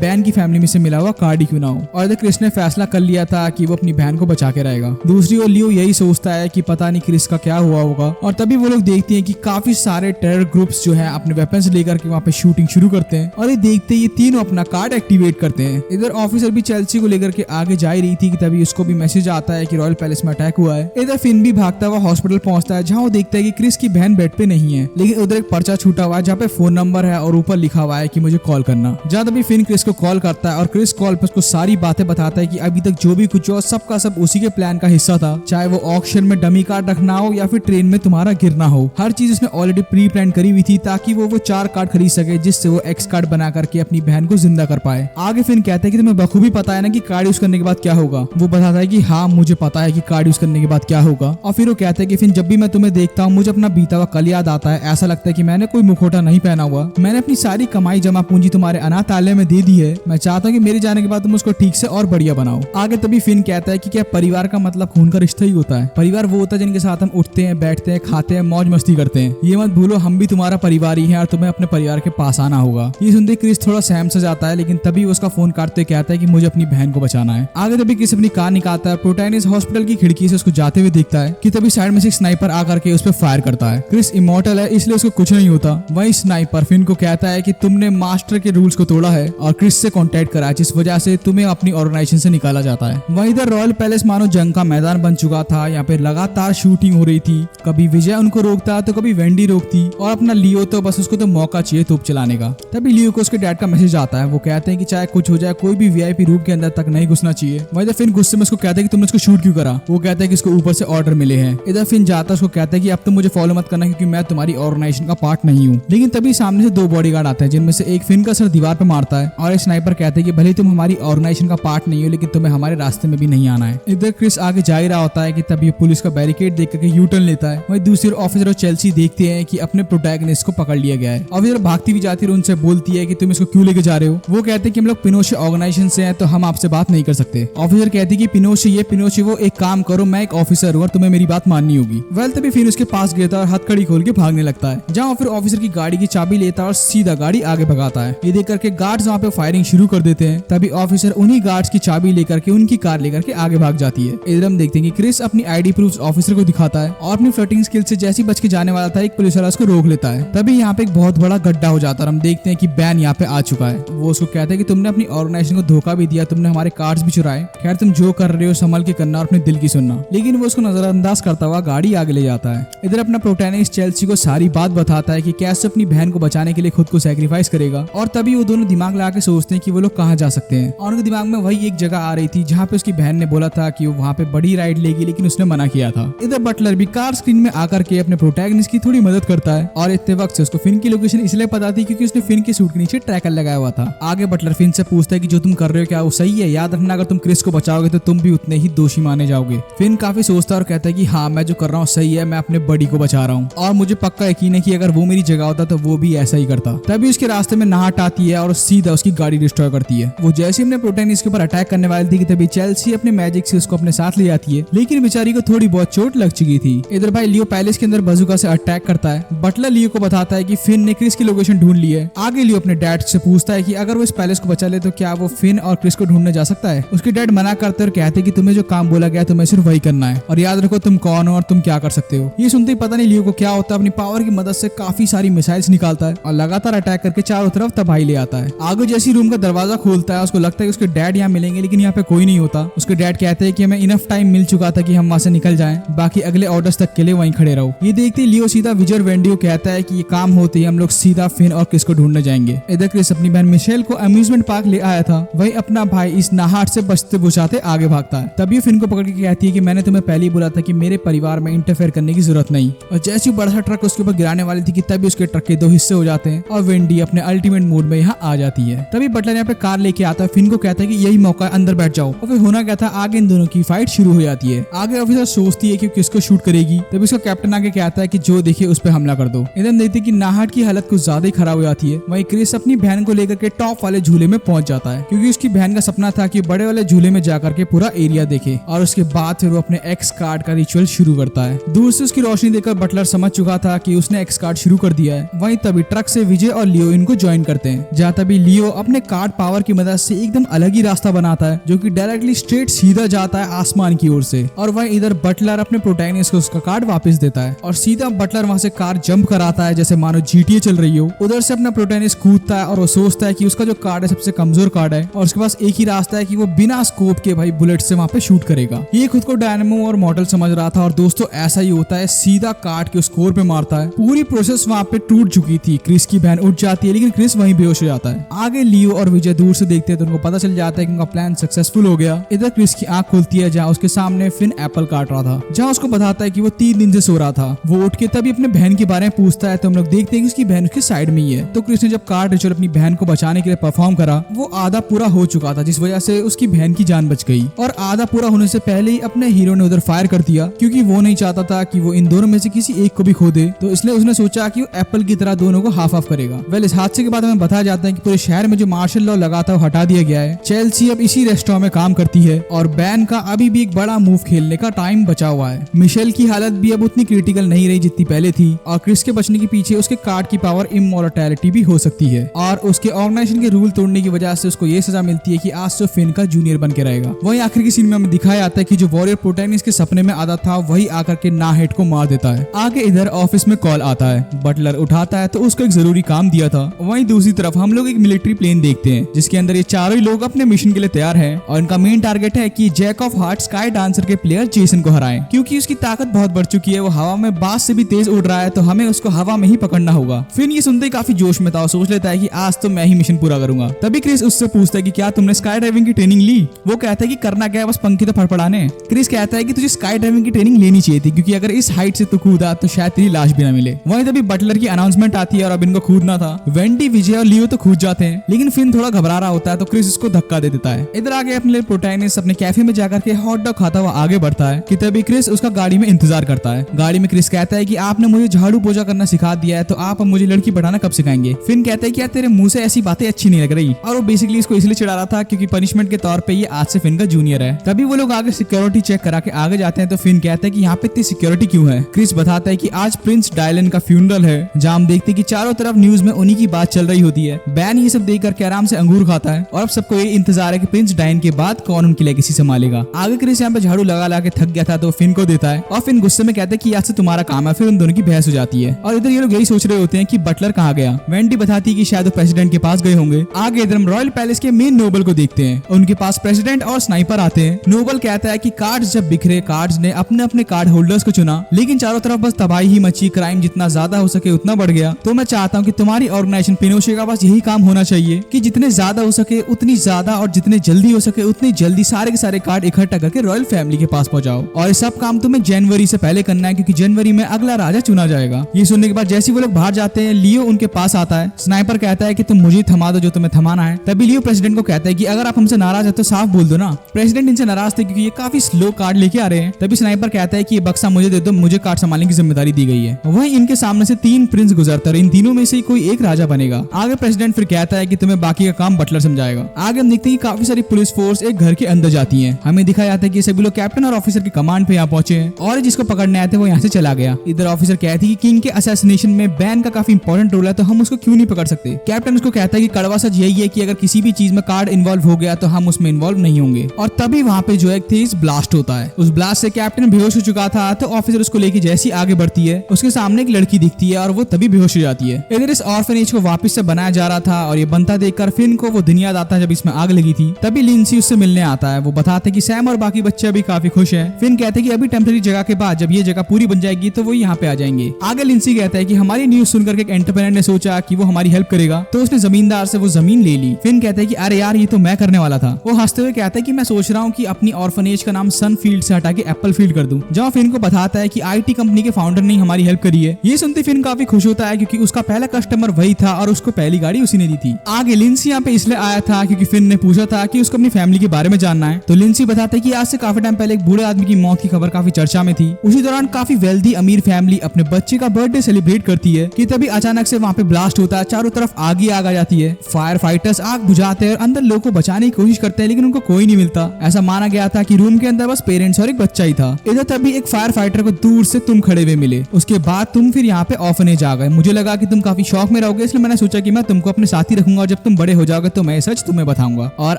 बैन की फैमिली में से मिला हुआ कार्ड ही क्यों ना हो। और क्रिस ने फैसला कर लिया था कि वो अपनी बहन को बचा के रहेगा। दूसरी ओर लियो यही सोचता है कि पता नहीं क्रिस का क्या हुआ होगा। और तभी वो लोग देखते हैं कि काफी सारे टेरर ग्रुप्स जो है अपने वेपन्स लेकर के वहाँ पे शूटिंग शुरू करते हैं। और ये देखते ये तीनों अपना कार्ड एक्टिवेट करते हैं। इधर ऑफिसर भी चेल्सी को लेकर के आगे जा ही रही थी कि तभी उसको भी मैसेज आता है कि रॉयल पैलेस में अटैक हुआ है। इधर फिन भी भागता हुआ हॉस्पिटल पहुंचता है, जहाँ वो देखता है कि क्रिस की बहन बेड पे नहीं है, लेकिन उधर एक पर्चा छूटा हुआ है जहाँ पे फोन नंबर है और ऊपर लिखा हुआ है कि मुझे कॉल करना। जहाँ तभी फिन क्रिस को कॉल करता है और क्रिस कॉल पे उसको सारी बातें बताता है कि अभी तक जो भी कुछ हो सबका सब उसी के प्लान का हिस्सा था, चाहे वो ऑक्शन में डमी कार्ड रखना हो या फिर ट्रेन में तुम्हारा गिरना हो। हर चीज उसने ऑलरेडी प्री प्लान करी हुई थी ताकि वो 4 कार्ड खरीद सके, जिससे वो एक्स कार्ड बना करके अपनी बहन को जिंदा कर पाए। आगे फिन कहता है कि तुम्हें बखूबी पता है ना कि कार्ड यूज करने के बाद क्या होगा। वो बताता है कि हाँ मुझे पता है कि कार्ड यूज करने के बाद क्या होगा। और फिर वो कहता है कि फिन जब भी मैं तुम्हें देखता हूँ मुझे अपना बीता हुआ कल याद आता है। ऐसा लगता है कि मैंने कोई मुखौटा नहीं पहना हुआ, मैंने अपनी सारी कमाई जमा पूंजी तुम्हारे अनाथालय में दे दी है। मैं चाहता हूँ कि मेरे जाने के बाद तुम उसको ठीक से और बढ़िया बनाओ। आगे तभी फिन कहता है कि क्या परिवार का मतलब खून का रिश्ता ही होता है? परिवार वो होता है जिनके साथ हम उठते हैं, बैठते हैं, खाते हैं, मौज मस्ती करते हैं। ये मत भूलो हम भी तुम्हारा परिवार ही है और तुम्हें अपने परिवार के पास आना होगा। ये सुनते क्रिस थोड़ा सहम सा जाता है, लेकिन तभी उसका फोन काटते कहता है कि मुझे अपनी बहन को बचाना है। आगे तभी क्रिस अपनी कार निकालता है। प्रोटैगनिस्ट हॉस्पिटल की खिड़की से उसको जाते हुए दिखता है कि तभी साइड में से स्नाइपर आकर के उस पर फायर करता है। क्रिस इमॉर्टल है इसलिए उसको कुछ नहीं होता। वही स्नाइपर फिन को कहता है कि तुमने मास्टर के रूल्स को तोड़ा है और क्रिस से कांटेक्ट करा, जिस वजह से तुम्हें अपनी ऑर्गेनाइजेशन से निकाला जाता है। वहीं इधर रॉयल पैलेस मानो जंग का मैदान बन चुका था। यहाँ पे लगातार शूटिंग हो रही थी, कभी विजय उनको रोकता तो कभी वेंडी रोकती और अपना लियो तो बस उसको तो मौका चाहिए तोप चलाने का। तभी लियो को उसके डैड का मैसेज आता है। वो कहते हैं कि चाहे कुछ हो जाए कोई भी वीआईपी रूम के अंदर तक नहीं घुसना चाहिए। वहीं इधर फिन गुस्से में उसको कहता है कि तुमने उसको शूट क्यों करा। वो कहता है कि इसको ऊपर से ऑर्डर मिले हैं। इधर फिन जाता है, उसको कहता है कि अब तुम मुझे फॉलो मत करना क्योंकि मैं तुम्हारी ऑर्गेनाइजेशन का पार्ट नहीं हूँ। लेकिन तभी सामने से 2 बॉडीगार्ड आते हैं, जिनमें से एक फिन का सर दीवार पे मारता है और एक स्नाइपर कहते हैं कि भले तुम हमारी ऑर्गेनाइजेशन का पार्ट नहीं हो लेकिन तुम्हें हमारे रास्ते में भी नहीं आना है। इधर क्रिस आगे जा ही रहा होता है कि तभी पुलिस का बैरिकेड देख करके यू टर्न लेता है। वहीं दूसरी ओर ऑफिसर और चेल्सी देखते हैं कि अपने प्रोटैगनिस्ट को पकड़ लिया गया है। ऑफिसर भागती भी जाती है और उनसे बोलती है कि तुम इसको क्यों लेके जा रहे हो। वो कहते हैं कि हम लोग पिनोशे ऑर्गेनाइजेशन से हैं तो हम आपसे बात नहीं कर सकते। ऑफिसर कहती है कि पिनोशे वो एक काम करो, मैं एक ऑफिसर हूँ और तुम्हें मेरी बात माननी होगी। वेल तभी फिर उसके पास गिरता है और हथकड़ी खोल के भागने लगता है, जहाँ फिर ऑफिसर की गाड़ी की चाबी लेता है और सीधा गाड़ी आगे भगाता है। ये देख करके गार्ड्स वहाँ पे फायरिंग शुरू कर देते हैं। तभी ऑफिसर उन्हीं गार्ड्स की चाबी लेकर के उनकी कार लेकर के आगे भाग जाती है। इधर हम देखते हैं कि क्रिस अपनी आईडी प्रूफ ऑफिसर को दिखाता है और अपनी फ्लर्टिंग स्किल से जैसे बच के जाने वाला था एक पुलिस वाला उसको रोक लेता है। तभी यहाँ पे एक बहुत बड़ा गड्ढा हो जाता है और हम देखते हैं कि बैन यहाँ पे आ चुका है। वो उसको कहता है कि तुमने अपनी ऑर्गेनाइजेशन को धोखा भी दिया, तुमने हमारे कार्ड्स भी चुराए, खैर तुम जो कर रहे हो संभल के करना और अपने दिल की सुनना। लेकिन वो उसको नजरअंदाज करता हुआ गाड़ी आगे ले जाता है। इधर अपना प्रोटैगनिस्ट चेल्सी को सारी बात बताता है कि कैसे अपनी बहन को बचाने के लिए खुद को सैक्रिफाइस करेगा। और तभी वो दोनों दिमाग लगा के सोचते हैं कि वो लोग कहाँ जा सकते हैं। और उनके दिमाग में वही एक जगह आ रही थी जहाँ पे उसकी बहन ने बोला था कि वो वहाँ पे बड़ी राइड लेगी, लेकिन उसने मना किया था। इधर बटलर भी कार स्क्रीन में आकर के अपने प्रोटैगनिस्ट की थोड़ी मदद करता है और इतने वक्त से उसको फिन की लोकेशन इसलिए पता थी क्योंकि उसने फिन के सूट के नीचे ट्रैकर लगाया हुआ था। आगे बटलर फिन से पूछता है कि जो तुम कर रहे हो क्या वो सही है? याद रखना अगर तुम क्रिस को बचाओगे तो तुम भी उतने ही दोषी माने जाओगे। फिन काफी सोचता है और कहता है कि हाँ मैं जो कर रहा हूँ सही है, मैं अपने बड़ी को बचा रहा हूँ और मुझे पक्का यकीन है कि अगर वो मेरी जगह होता तो वो भी ऐसा ही करता। तभी उसके रास्ते में नाहट आती है और सीधा उसकी गाड़ी डिस्ट्रॉय करती है। वो जैसे ही अपने प्रोटैगनिस्ट के ऊपर अटैक करने वाली थी कि तभी चेल्सी अपने मैजिक से उसको अपने साथ ले जाती है, लेकिन बेचारी को थोड़ी बहुत चोट लग चुकी थी। इधर भाई लियो पैलेस के अंदर बजूका से अटैक करता है। बटलर लियो को बताता है कि फिन ने क्रिस की लोकेशन ढूंढ ली है। आगे लियो अपने डैड से पूछता है कि अगर वो इस पैलेस को बचा ले तो क्या वो फिन और क्रिस को ढूंढने जा सकता है। उसके डैड मना करते और कहते कि तुम्हें जो काम बोला गया तुम्हें सिर्फ वही करना है और याद रखो तुम कौन हो और तुम क्या कर सकते हो। ये सुनते ही पता नहीं लियो को क्या होता है, अपनी पावर की मदद से काफी सारी मिसाइल्स निकालता है और लगातार अटैक करके चारों तरफ तबाही ले आता है। आगे जैसी रूम का दरवाजा खोलता है उसको लगता है कि उसके डैड यहाँ मिलेंगे, लेकिन यहाँ पे कोई नहीं होता। उसके डैड कहते हैं कि हमें इनफ टाइम मिल चुका था कि हम वहाँ से निकल जाएं, बाकी अगले ऑर्डर्स तक के लिए वहीं खड़े रहो। ये देखते लियो सीधा विजय वेंडी को कहता है कि ये काम होते ही हम लोग सीधा फिन और क्रिस को ढूंढने जाएंगे। इधर क्रिस अपनी बहन मिशेल को अम्यूजमेंट पार्क ले आया था, वही अपना भाई इस नाहट से बचते बुझाते आगे भागता है। तभी फिन को पकड़ के कहती है कि मैंने तुम्हें पहले ही बोला था कि मेरे परिवार में इंटरफेयर करने की जरूरत नहीं। और जैसे ही बड़ा सा ट्रक उसके ऊपर गिराने वाली थी कि तभी उसके ट्रक के 2 हिस्से हो जाते हैं और वेंडी अपने अल्टीमेट मोड में यहाँ आ जाती है। तभी बटलर यहाँ पे कार लेके आता है, फिन को कहता है कि यही मौका है, अंदर बैठ जाओ। और फिर होना क्या था, आगे इन दोनों की फाइट शुरू हो जाती है। आगे ऑफिसर सोचती है कि किसको शूट करेगी, तभी उसका कैप्टन आगे कहता है कि जो देखे उस पर हमला कर दो। इधर देखते कि नाहट की हालत कुछ ज्यादा ही खराब हो जाती है। वहीं क्रिस अपनी बहन को लेकर के टॉप वाले झूले में पहुंच जाता है, क्योंकि उसकी बहन का सपना था कि बड़े वाले झूले में जाकर के पूरा एरिया देखे। और उसके बाद फिर वो अपने एक्स कार्ड का रिचुअल शुरू करता है। दूर से उसकी रोशनी देखकर बटलर समझ चुका था कि उसने एक्स कार्ड शुरू कर दिया है। वहीं तभी ट्रक से विजय और लियो इनको ज्वाइन करते हैं, जहाँ तभी लियो अपने कार्ड पावर की मदद से एकदम अलग ही रास्ता बनाता है, जो कि डायरेक्टली स्ट्रेट सीधा जाता है आसमान की ओर से। और वहीं इधर बटलर अपने प्रोटैगनिस्ट को उसका कार्ड वापस देता है और सीधा बटलर वहां से कार जंप कराता है जैसे मानो जीटीए चल रही हो। उधर से अपना प्रोटैगनिस्ट कूदता है और वो सोचता है कि उसका जो कार्ड है सबसे कमजोर कार्ड है और उसके पास एक ही रास्ता है कि वो बिना स्कोप के भाई बुलेट से वहां पे शूट करेगा। ये खुद को डायनेमो और मॉडल समझ रहा था और दोस्तों ऐसा ही होता है, सीधा कार्ड के स्कोर पे मारता है। पूरी प्रोसेस वहां पे टूट चुकी थी। क्रिस की बहन उठ जाती है लेकिन क्रिस वहीं बेहोश हो जाता है। आगे लियो और विजय दूर से देखते हैं तो उनको पता चल जाता है कि उनका प्लान सक्सेसफुल हो गया। इधर क्रिस की आंख खुलती है जहाँ उसके सामने फिन एप्पल काट रहा था, जहाँ उसको बताता है कि वो 3 दिन से सो रहा था। वो उठ के तभी अपने बहन के बारे में पूछता है तो हम लोग देखते हैं कि उसकी बहन उसके साइड में ही है। तो क्रिस ने जब कार्ड रिचुअल अपनी बहन को बचाने के लिए परफॉर्म करा, वो आधा पूरा हो चुका था, जिस वजह से उसकी बहन की जान बच गई। और आधा पूरा होने से पहले ही अपने हीरो ने उधर फायर कर दिया, क्योंकि वो नहीं चाहता था कि वो इन दोनों में से किसी एक को भी खो दे। तो इसलिए उसने सोचा कि वो एप्पल की तरह दोनों को हाफ हाफ करेगा। वेल, इस हादसे के बाद हमें बताया जाता है कि पूरे शहर में जो मार्शल लॉ लगा था वो हटा दिया गया है। चेल्सी अब इसी रेस्टोरेंट में काम करती है और बैन का अभी भी एक बड़ा मूव खेलने का टाइम बचा हुआ है। मिशेल की हालत भी अब उतनी क्रिटिकल नहीं रही जितनी पहले थी और क्रिस के बचने के पीछे उसके कार्ड की पावर इमॉर्टैलिटी भी हो सकती है और उसके ऑर्गेनाइजेशन के रूल तोड़ने की वजह से उसको ये सजा मिलती है कि आज से फिन का जूनियर बन के रहेगा। वहीं आखिर की सीन में हमें दिखाया जाता है कि जो वॉरियर प्रोटैगनिस्ट के सपने में आता था वही आकर के नाहेट को मार देता है। आगे इधर ऑफिस में कॉल आता है, बटलर उठाता है तो उसको एक जरूरी काम दिया था। वहीं दूसरी तरफ हम लोग एक मिलिट्री प्लेन देखते हैं जिसके अंदर ये चारों ही लोग अपने मिशन के लिए तैयार हैं और इनका मेन टारगेट है कि jack of heart sky dancer के प्लेयर जेसन को हराएं, क्योंकि उसकी ताकत बहुत बढ़ चुकी है। वो हवा में बास से भी तेज उड़ रहा है तो हमें उसको हवा में ही पकड़ना होगा। फिर ये सुनते ही काफी जोश में था और सोच लेता है कि आज तो मैं ही मिशन पूरा करूंगा। तभी क्रिस उससे पूछता है कि क्या तुमने स्काई ड्राइविंग की ट्रेनिंग ली? वो कहता है कि करना क्या है, बस पंखी तो फड़फड़ाने। क्रिस कहता है कि तुझे स्काई ड्राइविंग की ट्रेनिंग लेनी चाहिए थी, क्योंकि अगर इस हाइट से तू कूदा तो शायद तेरी लाश भी ना मिले। वहीं तभी बटलर की अनाउंसमेंट आती है और अब इनको कूदना था। वेंडी, विजय और लियो तो कूद जाते हैं लेकिन फिन थोड़ा घबरा रहा होता है तो क्रिस उसको धक्का दे देता है। इधर आगे अपने प्रोटैगनिस्ट अपने कैफे में जाकर के हॉट डॉग खाता हुआ आगे बढ़ता है कि तभी क्रिस उसका गाड़ी में इंतजार करता है। गाड़ी में क्रिस कहता है कि आपने मुझे झाड़ू पोछा करना सिखा दिया है तो आप अब मुझे लड़की पढ़ाना कब सिखाएंगे? फिन कहता है कि यार तेरे मुंह से ऐसी बातें अच्छी नहीं लग रही। और वो बेसिकली इसको इसलिए चिढ़ा रहा था क्योंकि पनिशमेंट के तौर पे ये आज से फिन का जूनियर है। तभी वो लोग आगे सिक्योरिटी चेक करा के आगे जाते हैं तो फिन कहता है कि यहाँ पे इतनी सिक्योरिटी क्यों है? क्रिस बताता है कि आज प्रिंस डायलन का फ्यूनरल है, जहाँ हम देखते हैं कि चारों तरफ न्यूज में उन्हीं की बात चल रही होती है। बैन ये सब देख करके आराम से अंगूर खाता है और अब सबको ये इंतजार है कि प्रिंस डायन के बाद कौन उनकी लेगेसी संभालेगा। आगे क्रिस यहाँ पे झाड़ू लगा ला के थक गया था तो फिन को देता है और फिन गुस्से में कहता है कि आज से तुम्हारा काम है। फिर उन दोनों की बहस हो जाती है और इधर ये लोग यही सोच रहे होते हैं कि बटलर कहाँ गया। वेंडी बताती है कि शायद वो प्रेसिडेंट के पास गए होंगे। आगे इधर हम रॉयल पैलेस के मेन नोबल को देखते हैं, उनके पास प्रेसिडेंट और स्नाइपर आते हैं। नोबल कहता है कि कार्ड्स जब बिखरे, कार्ड्स ने अपने अपने कार्ड होल्डर्स को चुना लेकिन चारों तरफ बस तबाही ही मची, क्राइम जितना ज्यादा हो सके उतना बढ़ गया। तो मैं चाहता हूँ कि तुम्हारी ऑर्गेनाइजेशन पिनोशे का बस यही काम होना चाहिए कि जितने ज्यादा हो सके उतनी ज्यादा और जितने जल्दी हो सके उतनी जल्दी सारे के सारे कार्ड इकट्ठा करके रॉयल फैमिली के पास पहुंचाओ। और ये सब काम तुम्हें जनवरी से पहले करना है क्योंकि जनवरी में अगला राजा चुना जाएगा। ये सुनने के बाद जैसे वो लोग बाहर जाते हैं लियो उनके पास आता है। स्नाइपर कहता है कि तुम मुझे थमा दो जो तुम्हें थमाना है। तभी लियो प्रेसिडेंट को कहता है कि अगर आप हमसे नाराज है तो साफ बोल दो ना। प्रेसिडेंट इनसे नाराज थे क्योंकि ये काफी स्लो कार्ड लेके आ रहे हैं। तभी स्नाइपर कहता है कि ये बक्सा मुझे दे दो, मुझे कार्ड संभालने की जिम्मेदारी दी गई है। वहीं इनके सामने से 3 प्रिंस गुजरते हैं, इन तीनों में से कोई एक राजा बनेगा। आगे प्रेसिडेंट फिर कहता है कि तुम्हें बाकी का काम बटलर समझाएगा। आगे हम देखते हैं कि काफी सारी पुलिस फोर्स एक घर के अंदर जाती है। हमें दिखाया जाता है कि सभी लोग कैप्टन और ऑफिसर की कमांड पे यहाँ पहुंचे हैं और जिसको पकड़ने आए थे वो यहाँ से चला गया। इधर ऑफिसर कहती है कि किंग के असैसिनेशन में बैन का काफी इंपॉर्टेंट रोल है तो हम उसको क्यों नहीं पकड़ सकते। कैप्टन उसको कहता है कि कड़वा सच यही है कि अगर किसी भी चीज में कार्ड इन्वॉल्व हो गया तो हम उसमें इन्वॉल्व नहीं होंगे। और तभी वहाँ पे जो एक तेज ब्लास्ट होता है। उस ब्लास्ट से कैप्टन बेहोश हो चुका था तो ऑफिसर उसको लेके जैसी आगे बढ़ती है उसके सामने एक लड़की दिखती है और वो तभी बेहोश हो जाती है। इधर इस ऑर्फनेज को वापस से बनाया जा रहा था और ये बनता देखकर फिन को वो दिन याद आता है जब इसमें आग लगी थी। तभी लिंसी उससे मिलने आता है। वो बताते कि सैम और बाकी बच्चे अभी काफी खुश हैं। फिन कहते हैं कि अभी टेम्परेरी जगह के बाद जब ये जगह पूरी बन जाएगी तो वो यहाँ पे आ जाएंगे। आगे लिंसी कहता है कि हमारी न्यूज सुनकर एक एंटरप्रेन्योर ने सोचा कि वो हमारी हेल्प करेगा तो उसने जमींदार से वो जमीन ले ली। फिन कहता है कि अरे यार ये तो मैं करने वाला था। वो हंसते हुए कहता है कि मैं सोच रहा हूँ कि अपनी ऑर्फनेज का नाम सन फील्ड से हटा के एप्पल फील्ड कर दूं, जहाँ फिन को बताता है कि आईटी कंपनी के फाउंडर ने हमारी हेल्प करी है। ये सुनते फिन काफी खुश होता है क्योंकि उसका पहला कस्टमर वही था और उसको पहली गाड़ी उसी ने दी थी। आगे लिंसी यहाँ पे इसलिए आया था क्योंकि फिन ने पूछा था कि उसको अपनी फैमिली के बारे में जानना है। तो लिंसी बताता है कि आज से काफी टाइम पहले एक बूढ़े आदमी की मौत की खबर काफी चर्चा में थी। उसी दौरान काफी वेल्दी अमीर फैमिली अपने बच्चे का बर्थडे सेलिब्रेट करती है कि तभी अचानक से वहाँ पे ब्लास्ट होता है, चारों तरफ आग ही आग आ जाती है। फायर फाइटर्स आग बुझाते हैं और अंदर लोगों को बचाने की कोशिश करते हैं, लेकिन उनको कोई नहीं मिलता। ऐसा माना गया था कि रूम के अंदर बस पेरेंट्स और एक बच्चा ही था। इधर तभी एक फायर फाइटर को दूर से तुम खड़े हुए मिले। उसके बाद तुम फिर यहाँ पे ऑर्फनेज आ गए। मुझे लगा कि तुम काफी शौक में रहोगे, इसलिए मैंने सोचा कि मैं तुमको अपने साथ ही रखूंगा और जब तुम बड़े हो जाओगे तो मैं सच तुम्हें बताऊंगा। और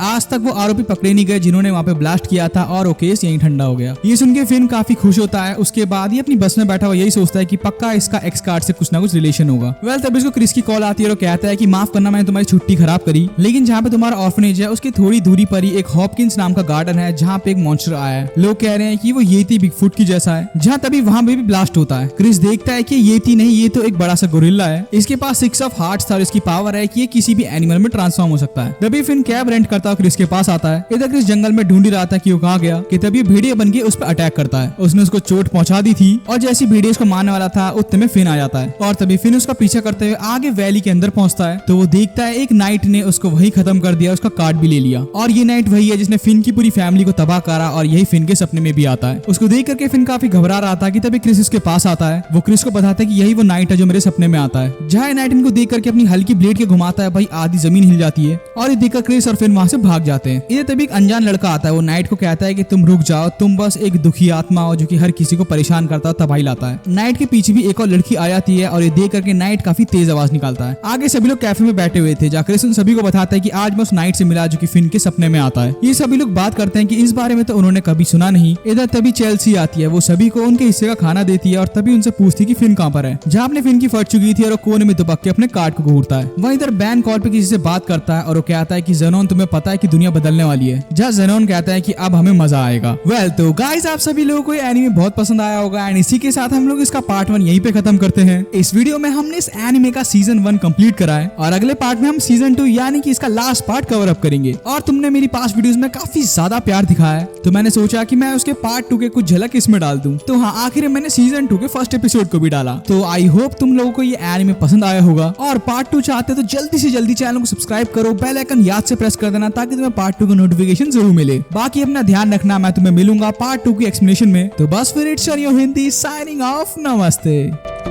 आज तक वो आरोपी पकड़े नहीं गए जिन्होंने वहाँ पे ब्लास्ट किया था और वो केस यहीं ठंडा हो गया। ये सुन के फिन काफी खुश होता है। उसके बाद ये अपनी बस में बैठा हुआ यही सोचता है कि पक्का इसका एक्स कार्ड से कुछ ना कुछ रिलेशन होगा। वेल तब इसको क्रिस की कॉल आती है और कहता है कि माफ करना, मैंने तुम्हारी छुट्टी खराब करी, लेकिन जहाँ पे तुम्हारा ऑर्फनेज है उसकी थोड़ी दूरी पर ही एक हॉपकिंस नाम का गार्डन है जहाँ पे एक मॉन्स्टर आया है। लोग कह रहे हैं कि वो येती बिगफुट की जैसा है। जहाँ तभी वहाँ पे भी ब्लास्ट होता है। क्रिस देखता है कि येती नहीं, ये तो एक बड़ा सा गोरिल्ला है। इसके पास 6 ऑफ हार्ट्स था और इसकी पावर है कि ये किसी भी एनिमल में ट्रांसफॉर्म हो सकता है। तभी फिन कैब रेंट करता है, क्रिस के पास आता है। इधर क्रिस जंगल में ढूंढ रहा था कि वो कहाँ गया कि तभी भेड़िया बन के उस पर अटैक करता है। उसने उसको चोट पहुंचा दी थी और जैसी भेड़िया उसको मारने वाला था उतने में फिन आ जाता है और तभी फिन उसका पीछा करते हुए आगे वैली के अंदर पहुंचता है। तो वो देखता है एक नाइट ने उसको वही खत्म कर दिया, उसका कार्ड भी ले लिया। और ये नाइट वही है जिसने फिन की पूरी फैमिली को तबाह करा और यही फिन के सपने में भी आता है। उसको देख करके फिन काफी घबरा रहा था कि तभी क्रिस उसके पास आता है। वो क्रिस को बताता है कि यही वो नाइट है जो मेरे सपने में आता है। जहाँ नाइट इनको देख करके अपनी हल्की ब्लेड के घुमाता है, भाई आधी जमीन हिल जाती है और ये देखकर क्रिस और फिन वहाँ से भाग जाते हैं। इधर तभी एक अनजान लड़का आता है। वो नाइट को कहता है कि तुम रुक जाओ, तुम बस एक दुखी आत्मा हो जो कि हर किसी को परेशान करता है, तबाही लाता है। नाइट के पीछे भी एक और लड़की आ जाती है और ये देख करके नाइट काफी तेज आवाज निकालता है। आगे सभी लोग कैफे में बैठे हुए थे जहाँ क्रिस उन सभी को बताता है कि आज मैं उस नाइट से मिला जो कि फिन के सपने में आता है। ये सभी लोग बात करते हैं कि इस बारे में तो उन्होंने कभी सुना नहीं। इधर तभी चेल्सी आती है। वो सभी को उनके हिस्से का खाना देती है और तभी उनसे पूछती कि फिन कहाँ पर है। जहाँ अपने फिन की फट चुकी थी और वो कोने में दुबक के अपने कार्ड को घूरता है। वहीं इधर बैन कॉल पे किसी से बात करता है और वो कहता है कि ज़ेनोन तुम्हें पता है कि दुनिया बदलने वाली है। जहाँ ज़ेनोन कहता है कि अब हमें मजा आएगा। वेल तो गाइस, आप सभी लोगों को ये एनीमे बहुत पसंद आया होगा एंड इसी के साथ हम लोग इसका पार्ट 1 यहीं पे खत्म करते हैं। इस वीडियो में हमने इस एनीमे का सीजन 1 कंप्लीट करा है और अगले पार्ट में हम सीजन 2 यानी कि इसका लास्ट पार्ट कवर अप करेंगे। और तुमने मेरी पास्ट वीडियोस में काफी ज्यादा प्यार दिखाया है तो मैंने सोचा कि मैं उसके पार्ट 2 के कुछ झलक इसमें डाल दूं। तो हाँ, आखिर में मैंने सीजन 2 के फर्स्ट एपिसोड को भी डाला। तो आई होप तुम लोगों को ये एनीमे पसंद आया होगा और पार्ट 2 चाहते तो जल्दी से जल्दी चैनल को सब्सक्राइब करो, बेल आइकन याद से प्रेस कर देना ताकि तुम्हें पार्ट 2 का नोटिफिकेशन जरूर मिले। बाकी अपना ध्यान रखना, मैं तुम्हें मिलूंगा पार्ट 2 की एक्सप्लेनेशन में। तो बस फिर it's your Hindi signing off, नमस्ते।